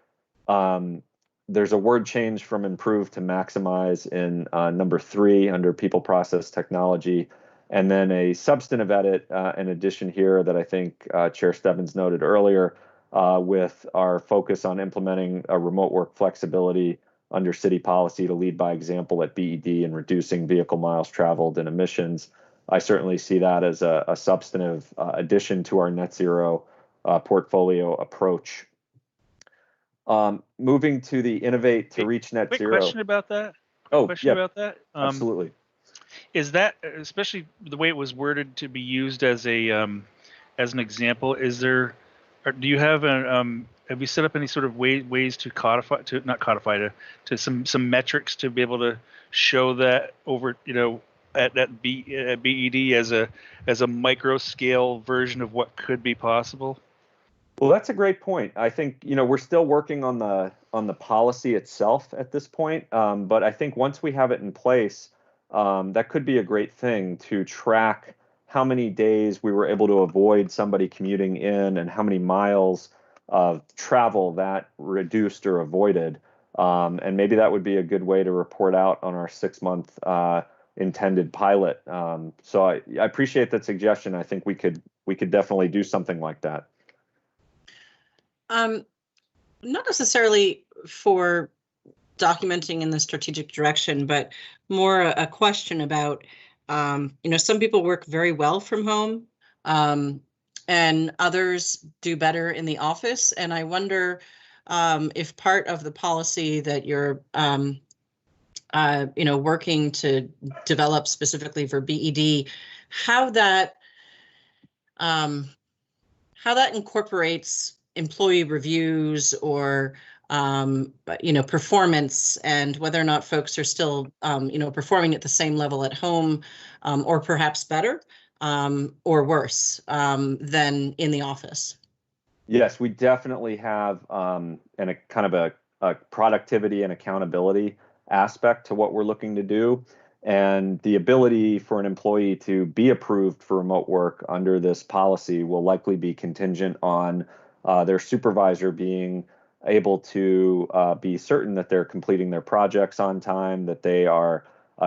There's a word change from improve to maximize in number 3 under people, process, technology, and then a substantive edit in addition here that I think Chair Stebbins noted earlier with our focus on implementing a remote work flexibility under city policy to lead by example at BED and reducing vehicle miles traveled and emissions. I certainly see that as a substantive addition to our net zero portfolio approach. Moving to the innovate to reach net zero. Quick question about that. Oh, question yeah, about that. absolutely. Is that, especially the way it was worded to be used as a as an example? Is there, or do you have have you set up any sort of ways to codify, to not codify, to some metrics to be able to show that over, at BED as a micro scale version of what could be possible? Well, that's a great point. I think, we're still working on the policy itself at this point, but I think once we have it in place, that could be a great thing to track how many days we were able to avoid somebody commuting in and how many miles of travel that reduced or avoided. And maybe that would be a good way to report out on our 6-month intended pilot. So I appreciate that suggestion. I think we could definitely do something like that. Not necessarily for documenting in the strategic direction, but more a question about, some people work very well from home, and others do better in the office. And I wonder if part of the policy that you're, working to develop specifically for BED, how that incorporates employee reviews or performance, and whether or not folks are still performing at the same level at home, or perhaps better, or worse than in the office. Yes, we definitely have a kind of a productivity and accountability aspect to what we're looking to do. And the ability for an employee to be approved for remote work under this policy will likely be contingent on their supervisor being able to be certain that they're completing their projects on time, that they are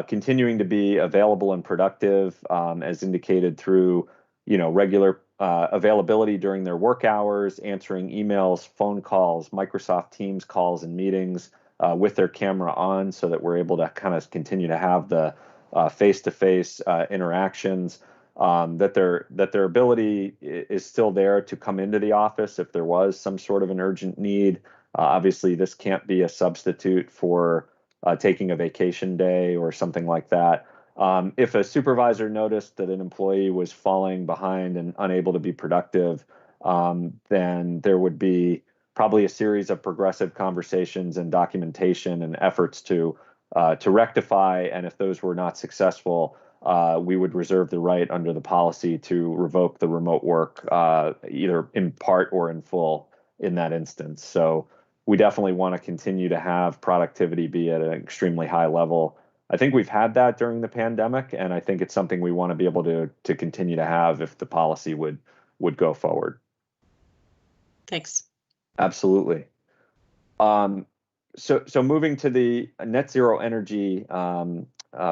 continuing to be available and productive, as indicated through, regular availability during their work hours, answering emails, phone calls, Microsoft Teams calls and meetings with their camera on, so that we're able to kind of continue to have the face-to-face interactions. That their ability is still there to come into the office if there was some sort of an urgent need. Obviously, this can't be a substitute for taking a vacation day or something like that. If a supervisor noticed that an employee was falling behind and unable to be productive, then there would be probably a series of progressive conversations and documentation and efforts to rectify. And if those were not successful, we would reserve the right under the policy to revoke the remote work, either in part or in full in that instance. So we definitely want to continue to have productivity be at an extremely high level. I think we've had that during the pandemic, and I think it's something we want to be able to continue to have if the policy would go forward. Thanks. Absolutely. So moving to the net zero energy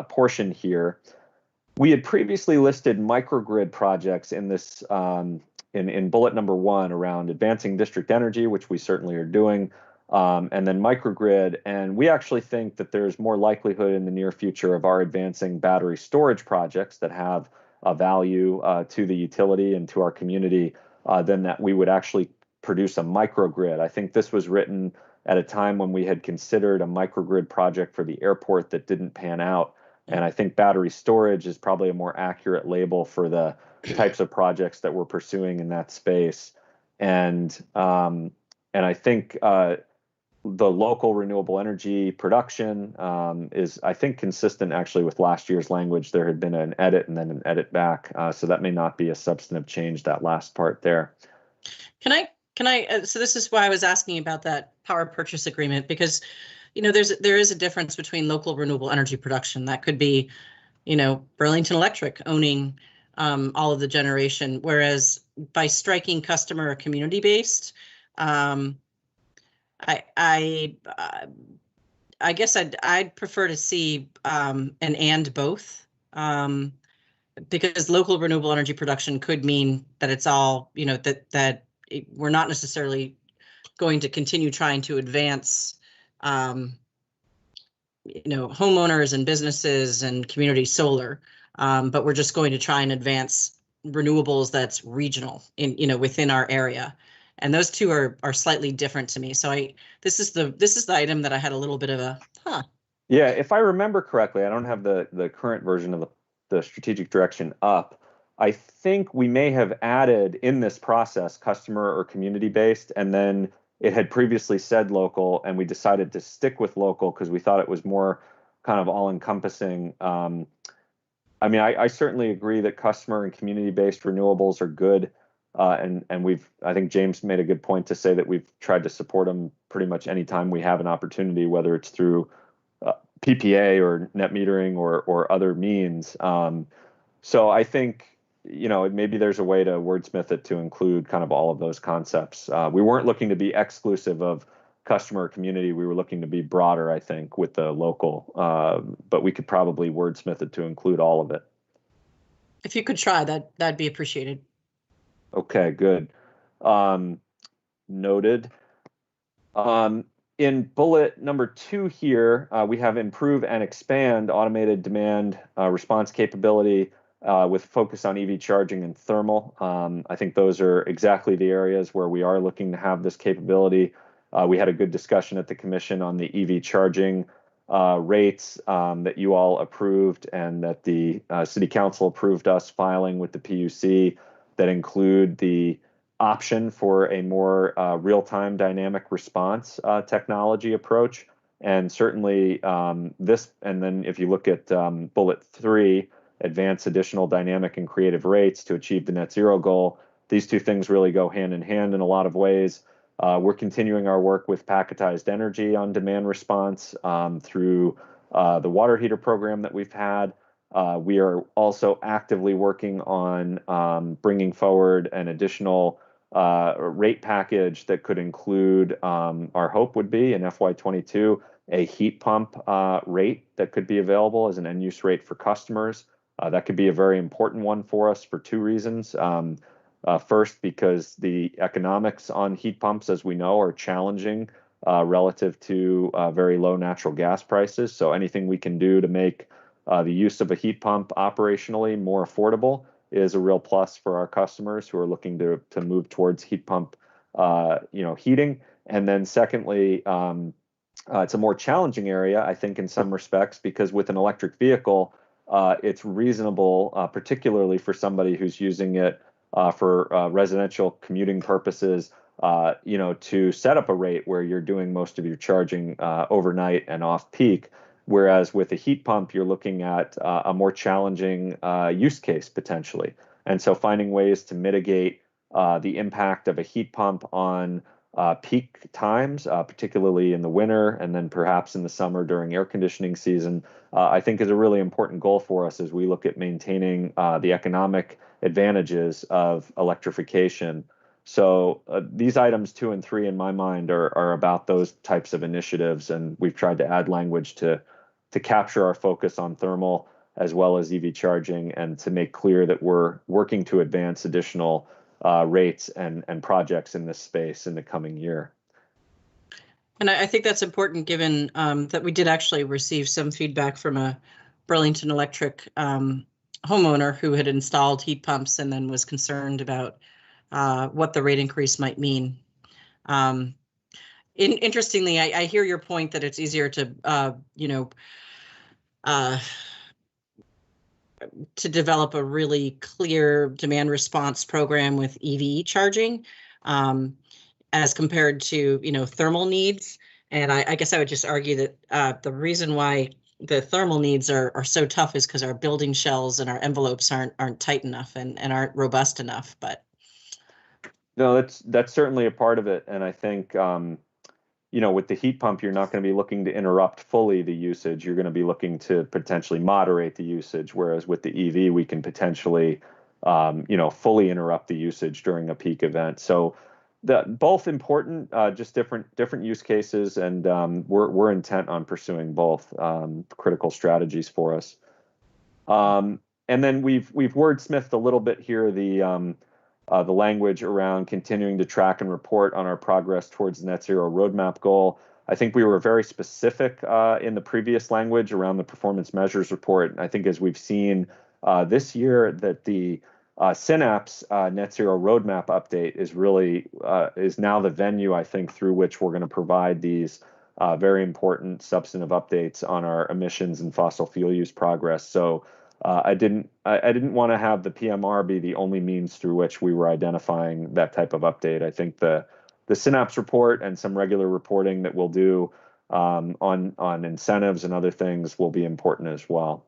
portion here, we had previously listed microgrid projects in this in bullet number 1 around advancing district energy, which we certainly are doing, and then microgrid. And we actually think that there's more likelihood in the near future of our advancing battery storage projects that have a value to the utility and to our community than that we would actually produce a microgrid. I think this was written at a time when we had considered a microgrid project for the airport that didn't pan out. And I think battery storage is probably a more accurate label for the types of projects that we're pursuing in that space. And I think the local renewable energy production is, I think, consistent actually with last year's language. There had been an edit and then an edit back. So that may not be a substantive change, that last part there. Can I, so this is why I was asking about that power purchase agreement, because, there is a difference between local renewable energy production. That could be, Burlington Electric owning all of the generation, whereas by striking customer or community based, I guess I'd prefer to see an and both, because local renewable energy production could mean that it's all, that we're not necessarily going to continue trying to advance, homeowners and businesses and community solar, but we're just going to try and advance renewables that's regional within our area. And those two are slightly different to me. So this is the item that I had a little bit of a Yeah, if I remember correctly, I don't have the current version of the strategic direction up. I think we may have added in this process customer or community based, and then it had previously said local, and we decided to stick with local because we thought it was more kind of all encompassing. I mean, I certainly agree that customer and community based renewables are good. And I think James made a good point to say that we've tried to support them pretty much anytime we have an opportunity, whether it's through PPA or net metering or other means. So I think, maybe there's a way to wordsmith it to include kind of all of those concepts. We weren't looking to be exclusive of customer or community. We were looking to be broader, I think, with the local, but we could probably wordsmith it to include all of it. If you could try that, that'd be appreciated. Okay, good. Noted. In bullet number 2 here, we have improve and expand automated demand response capability with focus on EV charging and thermal. I think those are exactly the areas where we are looking to have this capability. We had a good discussion at the commission on the EV charging rates that you all approved and that the city council approved us filing with the PUC that include the option for a more real-time dynamic response technology approach. And certainly this, and then if you look at bullet 3, advance additional dynamic and creative rates to achieve the net zero goal, these two things really go hand in hand in a lot of ways. We're continuing our work with packetized energy on demand response through the water heater program that we've had. We are also actively working on bringing forward an additional rate package that could include, our hope would be in FY22, a heat pump rate that could be available as an end use rate for customers. That could be a very important one for us for 2 reasons. First, because the economics on heat pumps, as we know, are challenging relative to very low natural gas prices. So anything we can do to make the use of a heat pump operationally more affordable is a real plus for our customers who are looking to move towards heat pump heating. And then secondly, it's a more challenging area, I think, in some respects, because with an electric vehicle, it's reasonable, particularly for somebody who's using it for residential commuting purposes, to set up a rate where you're doing most of your charging overnight and off peak. Whereas with a heat pump, you're looking at a more challenging use case potentially. And so finding ways to mitigate the impact of a heat pump on peak times, particularly in the winter and then perhaps in the summer during air conditioning season, I think is a really important goal for us as we look at maintaining the economic advantages of electrification. So these items 2 and 3 in my mind are about those types of initiatives, and we've tried to add language to capture our focus on thermal as well as EV charging, and to make clear that we're working to advance additional rates and projects in this space in the coming year. And I think that's important given that we did actually receive some feedback from a Burlington Electric homeowner who had installed heat pumps and then was concerned about what the rate increase might mean. Interestingly, I hear your point that it's easier to develop a really clear demand response program with EV charging as compared to, thermal needs. And I guess I would just argue that the reason why the thermal needs are so tough is because our building shells and our envelopes aren't tight enough and aren't robust enough. But no, that's certainly a part of it. And I think with the heat pump, you're not going to be looking to interrupt fully the usage. You're going to be looking to potentially moderate the usage. Whereas with the EV, we can potentially, fully interrupt the usage during a peak event. So both important, just different use cases, and we're intent on pursuing both critical strategies for us. And then we've wordsmithed a little bit here the language around continuing to track and report on our progress towards the net zero roadmap goal. I think we were very specific in the previous language around the performance measures report. I think as we've seen this year that the Synapse net zero roadmap update is really is now the venue, I think, through which we're going to provide these very important substantive updates on our emissions and fossil fuel use progress. So I didn't want to have the PMR be the only means through which we were identifying that type of update. I think the Synapse report and some regular reporting that we'll do on incentives and other things will be important as well.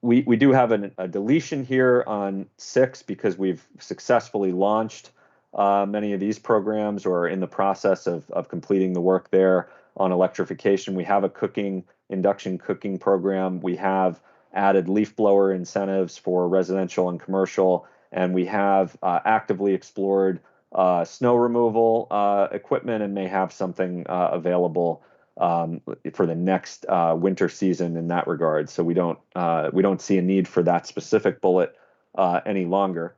We do have a deletion here on 6 because we've successfully launched many of these programs or are in the process of completing the work there on electrification. We have a induction cooking program. We have added leaf blower incentives for residential and commercial, and we have actively explored snow removal equipment and may have something available for the next winter season in that regard. So we don't see a need for that specific bullet any longer.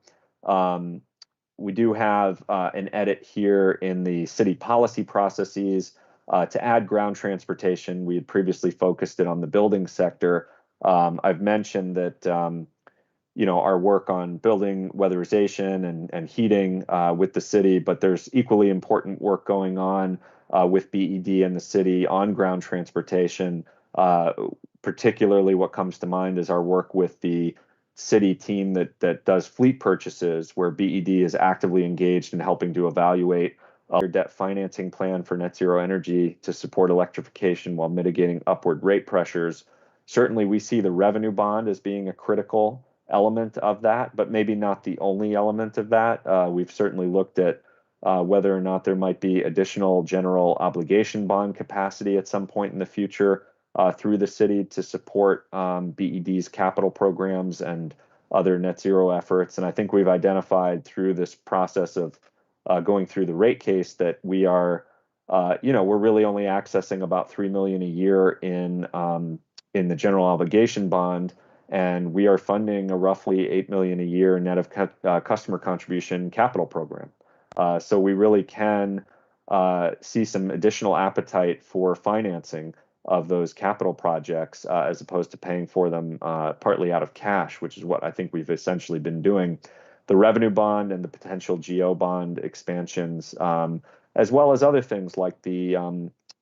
We do have an edit here in the city policy processes to add ground transportation. We had previously focused it on the building sector. I've mentioned that our work on building weatherization and heating with the city, but there's equally important work going on with BED and the city on ground transportation. Particularly what comes to mind is our work with the city team that does fleet purchases, where BED is actively engaged in helping to evaluate their debt financing plan for net zero energy to support electrification while mitigating upward rate pressures. Certainly, we see the revenue bond as being a critical element of that, but maybe not the only element of that. We've certainly looked at whether or not there might be additional general obligation bond capacity at some point in the future through the city to support BED's capital programs and other net zero efforts. And I think we've identified through this process of going through the rate case that we are, we're really only accessing about $3 million a year in the general obligation bond, and we are funding a roughly $8 million a year net of customer contribution capital program. So we really can see some additional appetite for financing of those capital projects as opposed to paying for them partly out of cash, which is what I think we've essentially been doing. The revenue bond and the potential GO bond expansions, as well as other things like the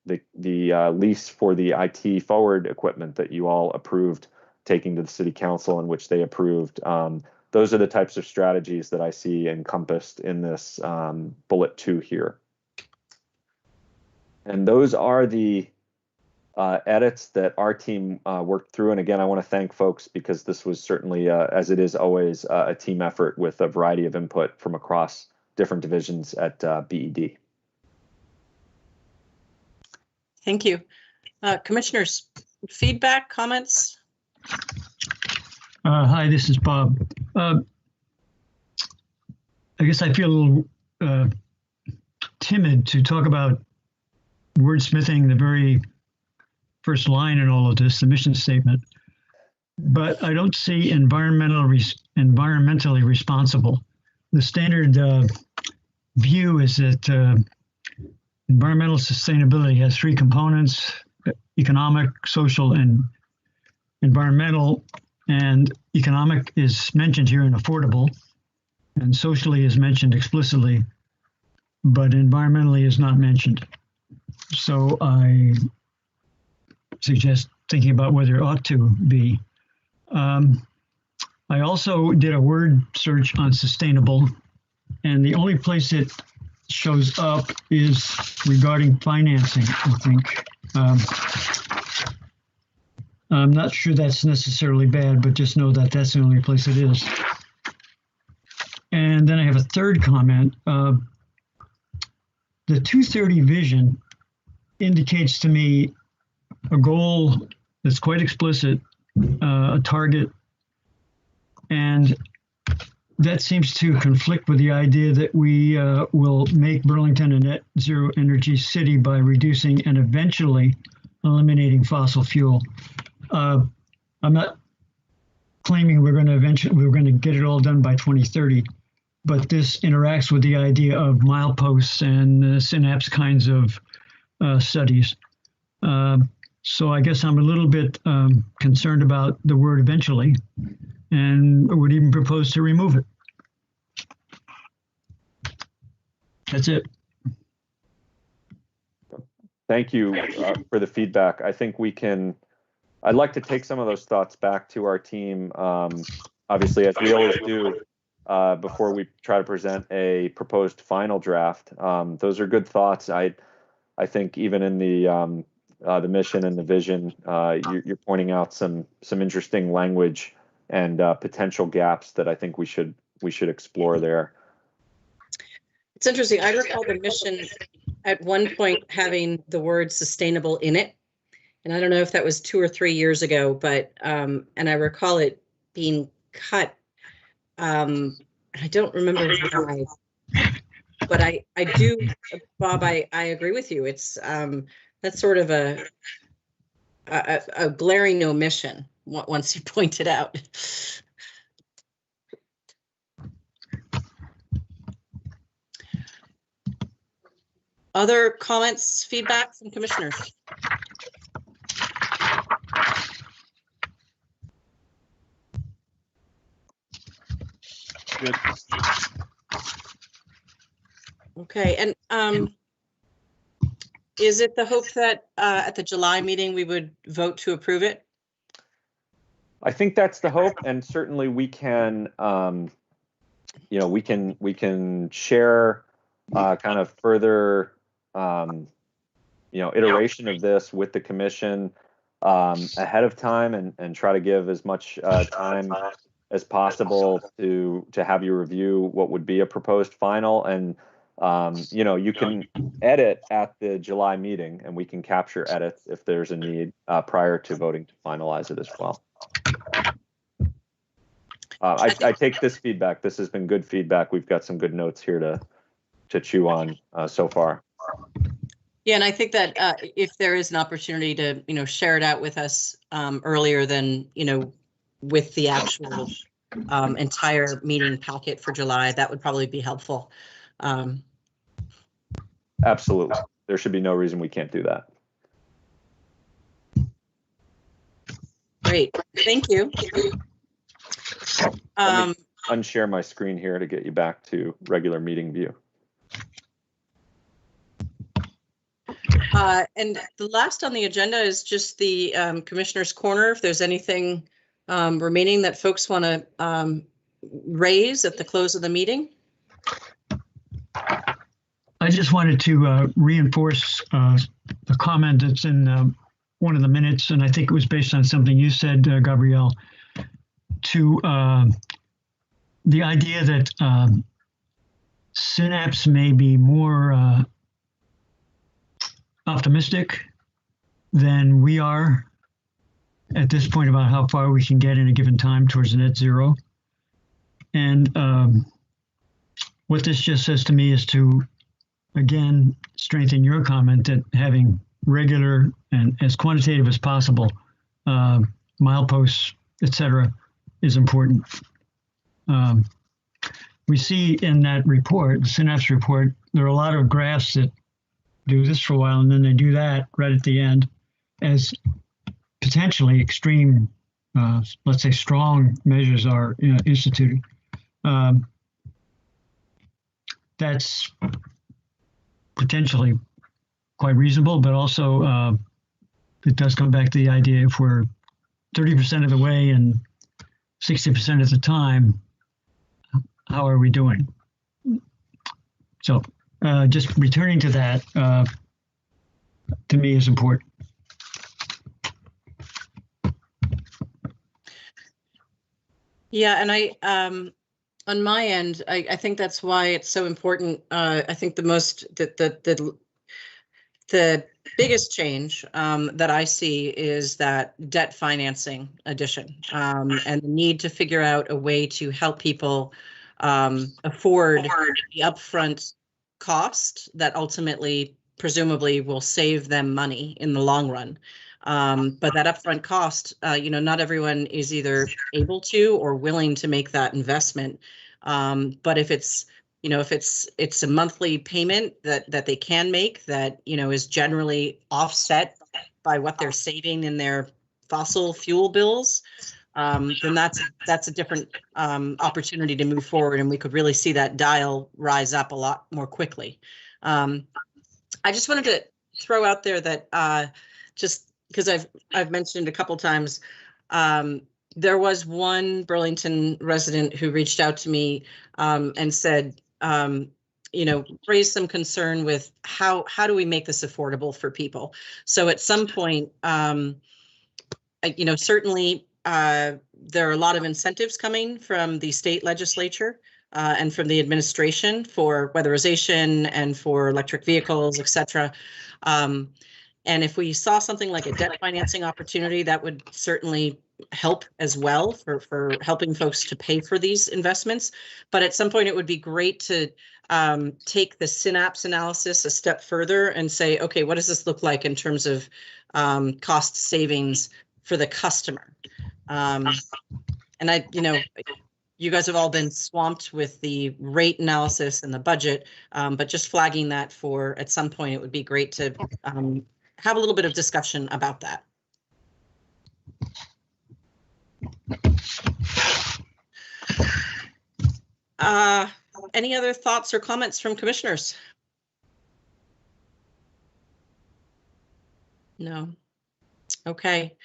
lease for the IT forward equipment that you all approved taking to the city council and which they approved. Those are the types of strategies that I see encompassed in this bullet 2 here. And those are the edits that our team worked through. And again, I want to thank folks because this was certainly, as it is always, a team effort with a variety of input from across different divisions at BED. Thank you. Commissioners, feedback, comments? Hi, this is Bob. I guess I feel a little timid to talk about wordsmithing the very first line in all of this, the mission statement, but I don't see environmentally responsible. The standard view is that environmental sustainability has 3 components: economic, social, and environmental. And economic is mentioned here in affordable, and socially is mentioned explicitly, but environmentally is not mentioned. So I suggest thinking about whether it ought to be. I also did a word search on sustainable, and the only place it shows up is regarding financing, I think. I'm not sure that's necessarily bad, but just know that that's the only place it is. And then I have a third comment. The 230 vision indicates to me a goal that's quite explicit, a target, and that seems to conflict with the idea that we will make Burlington a net zero energy city by reducing and eventually eliminating fossil fuel. I'm not claiming we're going to get it all done by 2030, but this interacts with the idea of mileposts and synapse kinds of studies. So I guess I'm a little bit concerned about the word eventually, and would even propose to remove it. That's it. Thank you for the feedback. I think I'd like to take some of those thoughts back to our team, obviously, as we always do, before we try to present a proposed final draft. Those are good thoughts. I think even in the mission and the vision, you're pointing out some interesting language and potential gaps that I think we should explore there. It's interesting. I recall the mission at one point having the word sustainable in it. And I don't know if that was 2 or 3 years ago, but and I recall it being cut. I don't remember why, but I do, Bob, I agree with you. It's that's sort of a glaring omission once you point it out. Other comments, feedback from commissioners? Good. Okay, and is it the hope that at the July meeting we would vote to approve it? I think that's the hope, and certainly we can, we can share kind of further, iteration of this with the commission ahead of time, and try to give as much time as possible to have you review what would be a proposed final. And you can edit at the July meeting, and we can capture edits if there's a need prior to voting to finalize it as well. I take this feedback. This has been good feedback. We've got some good notes here to chew on so far. Yeah, and I think that if there is an opportunity to, share it out with us earlier than, with the actual entire meeting packet for July, that would probably be helpful. Absolutely. There should be no reason we can't do that. Great. Thank you. Let me unshare my screen here to get you back to regular meeting view. And the last on the agenda is just the Commissioner's Corner. If there's anything remaining that folks want to raise at the close of the meeting. I just wanted to reinforce the comment that's in one of the minutes, and I think it was based on something you said, Gabrielle, to the idea that Synapse may be more optimistic than we are at this point about how far we can get in a given time towards net zero. And what this just says to me is to, again, strengthen your comment that having regular and as quantitative as possible mileposts, et cetera, is important. We see in that report, the Synapse report, there are a lot of graphs that do this for a while and then they do that right at the end as potentially extreme, let's say strong measures are instituted. That's potentially quite reasonable, but also it does come back to the idea if we're 30% of the way and 60% of the time, how are we doing? So just returning to that, to me, is important. Yeah, and I, on my end, I think that's why it's so important. I think the biggest change that I see is that debt financing addition and the need to figure out a way to help people afford the upfront cost that ultimately, presumably, will save them money in the long run. But that upfront cost, not everyone is either able to or willing to make that investment. But if it's, it's a monthly payment that they can make that, is generally offset by what they're saving in their fossil fuel bills, then that's a different opportunity to move forward, and we could really see that dial rise up a lot more quickly. I just wanted throw out there that just because I've mentioned a couple times, there was one Burlington resident who reached out to me and said, raised some concern with how do we make this affordable for people? So at some point, certainly there are a lot of incentives coming from the state legislature and from the administration for weatherization and for electric vehicles, et cetera. And if we saw something like a debt financing opportunity, that would certainly help as well for helping folks to pay for these investments. But at some point, it would be great to take the synapse analysis a step further and say, okay, what does this look like in terms of cost savings for the customer? And you guys have all been swamped with the rate analysis and the budget, but just flagging that for at some point, it would be great to have a little bit of discussion about that. Any other thoughts or comments from commissioners? No. Okay.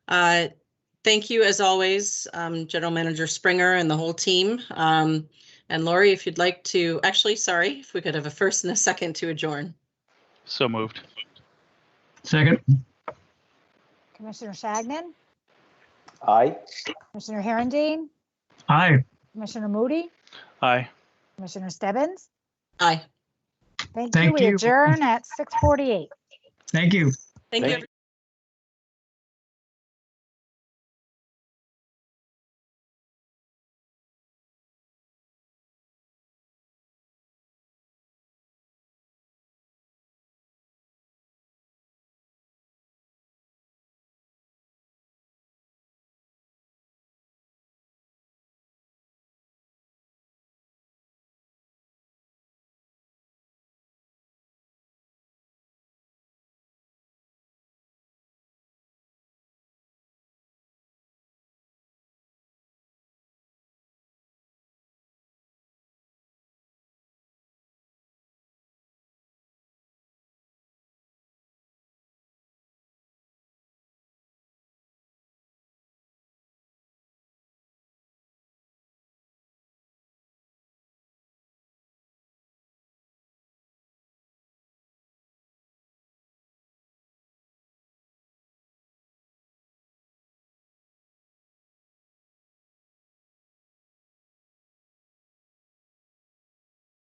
Thank you, as always, General Manager Springer and the whole team. And Lori, if you'd like to, actually, sorry, if we could have a first and a second to adjourn. So moved. Second. Commissioner Shagnon, Aye. Commissioner Herendeen, Aye. Commissioner Moody, Aye. Commissioner Stebbins. Aye. Thank you. Thank We you. adjourn at 6:48. Thank you. Thank you.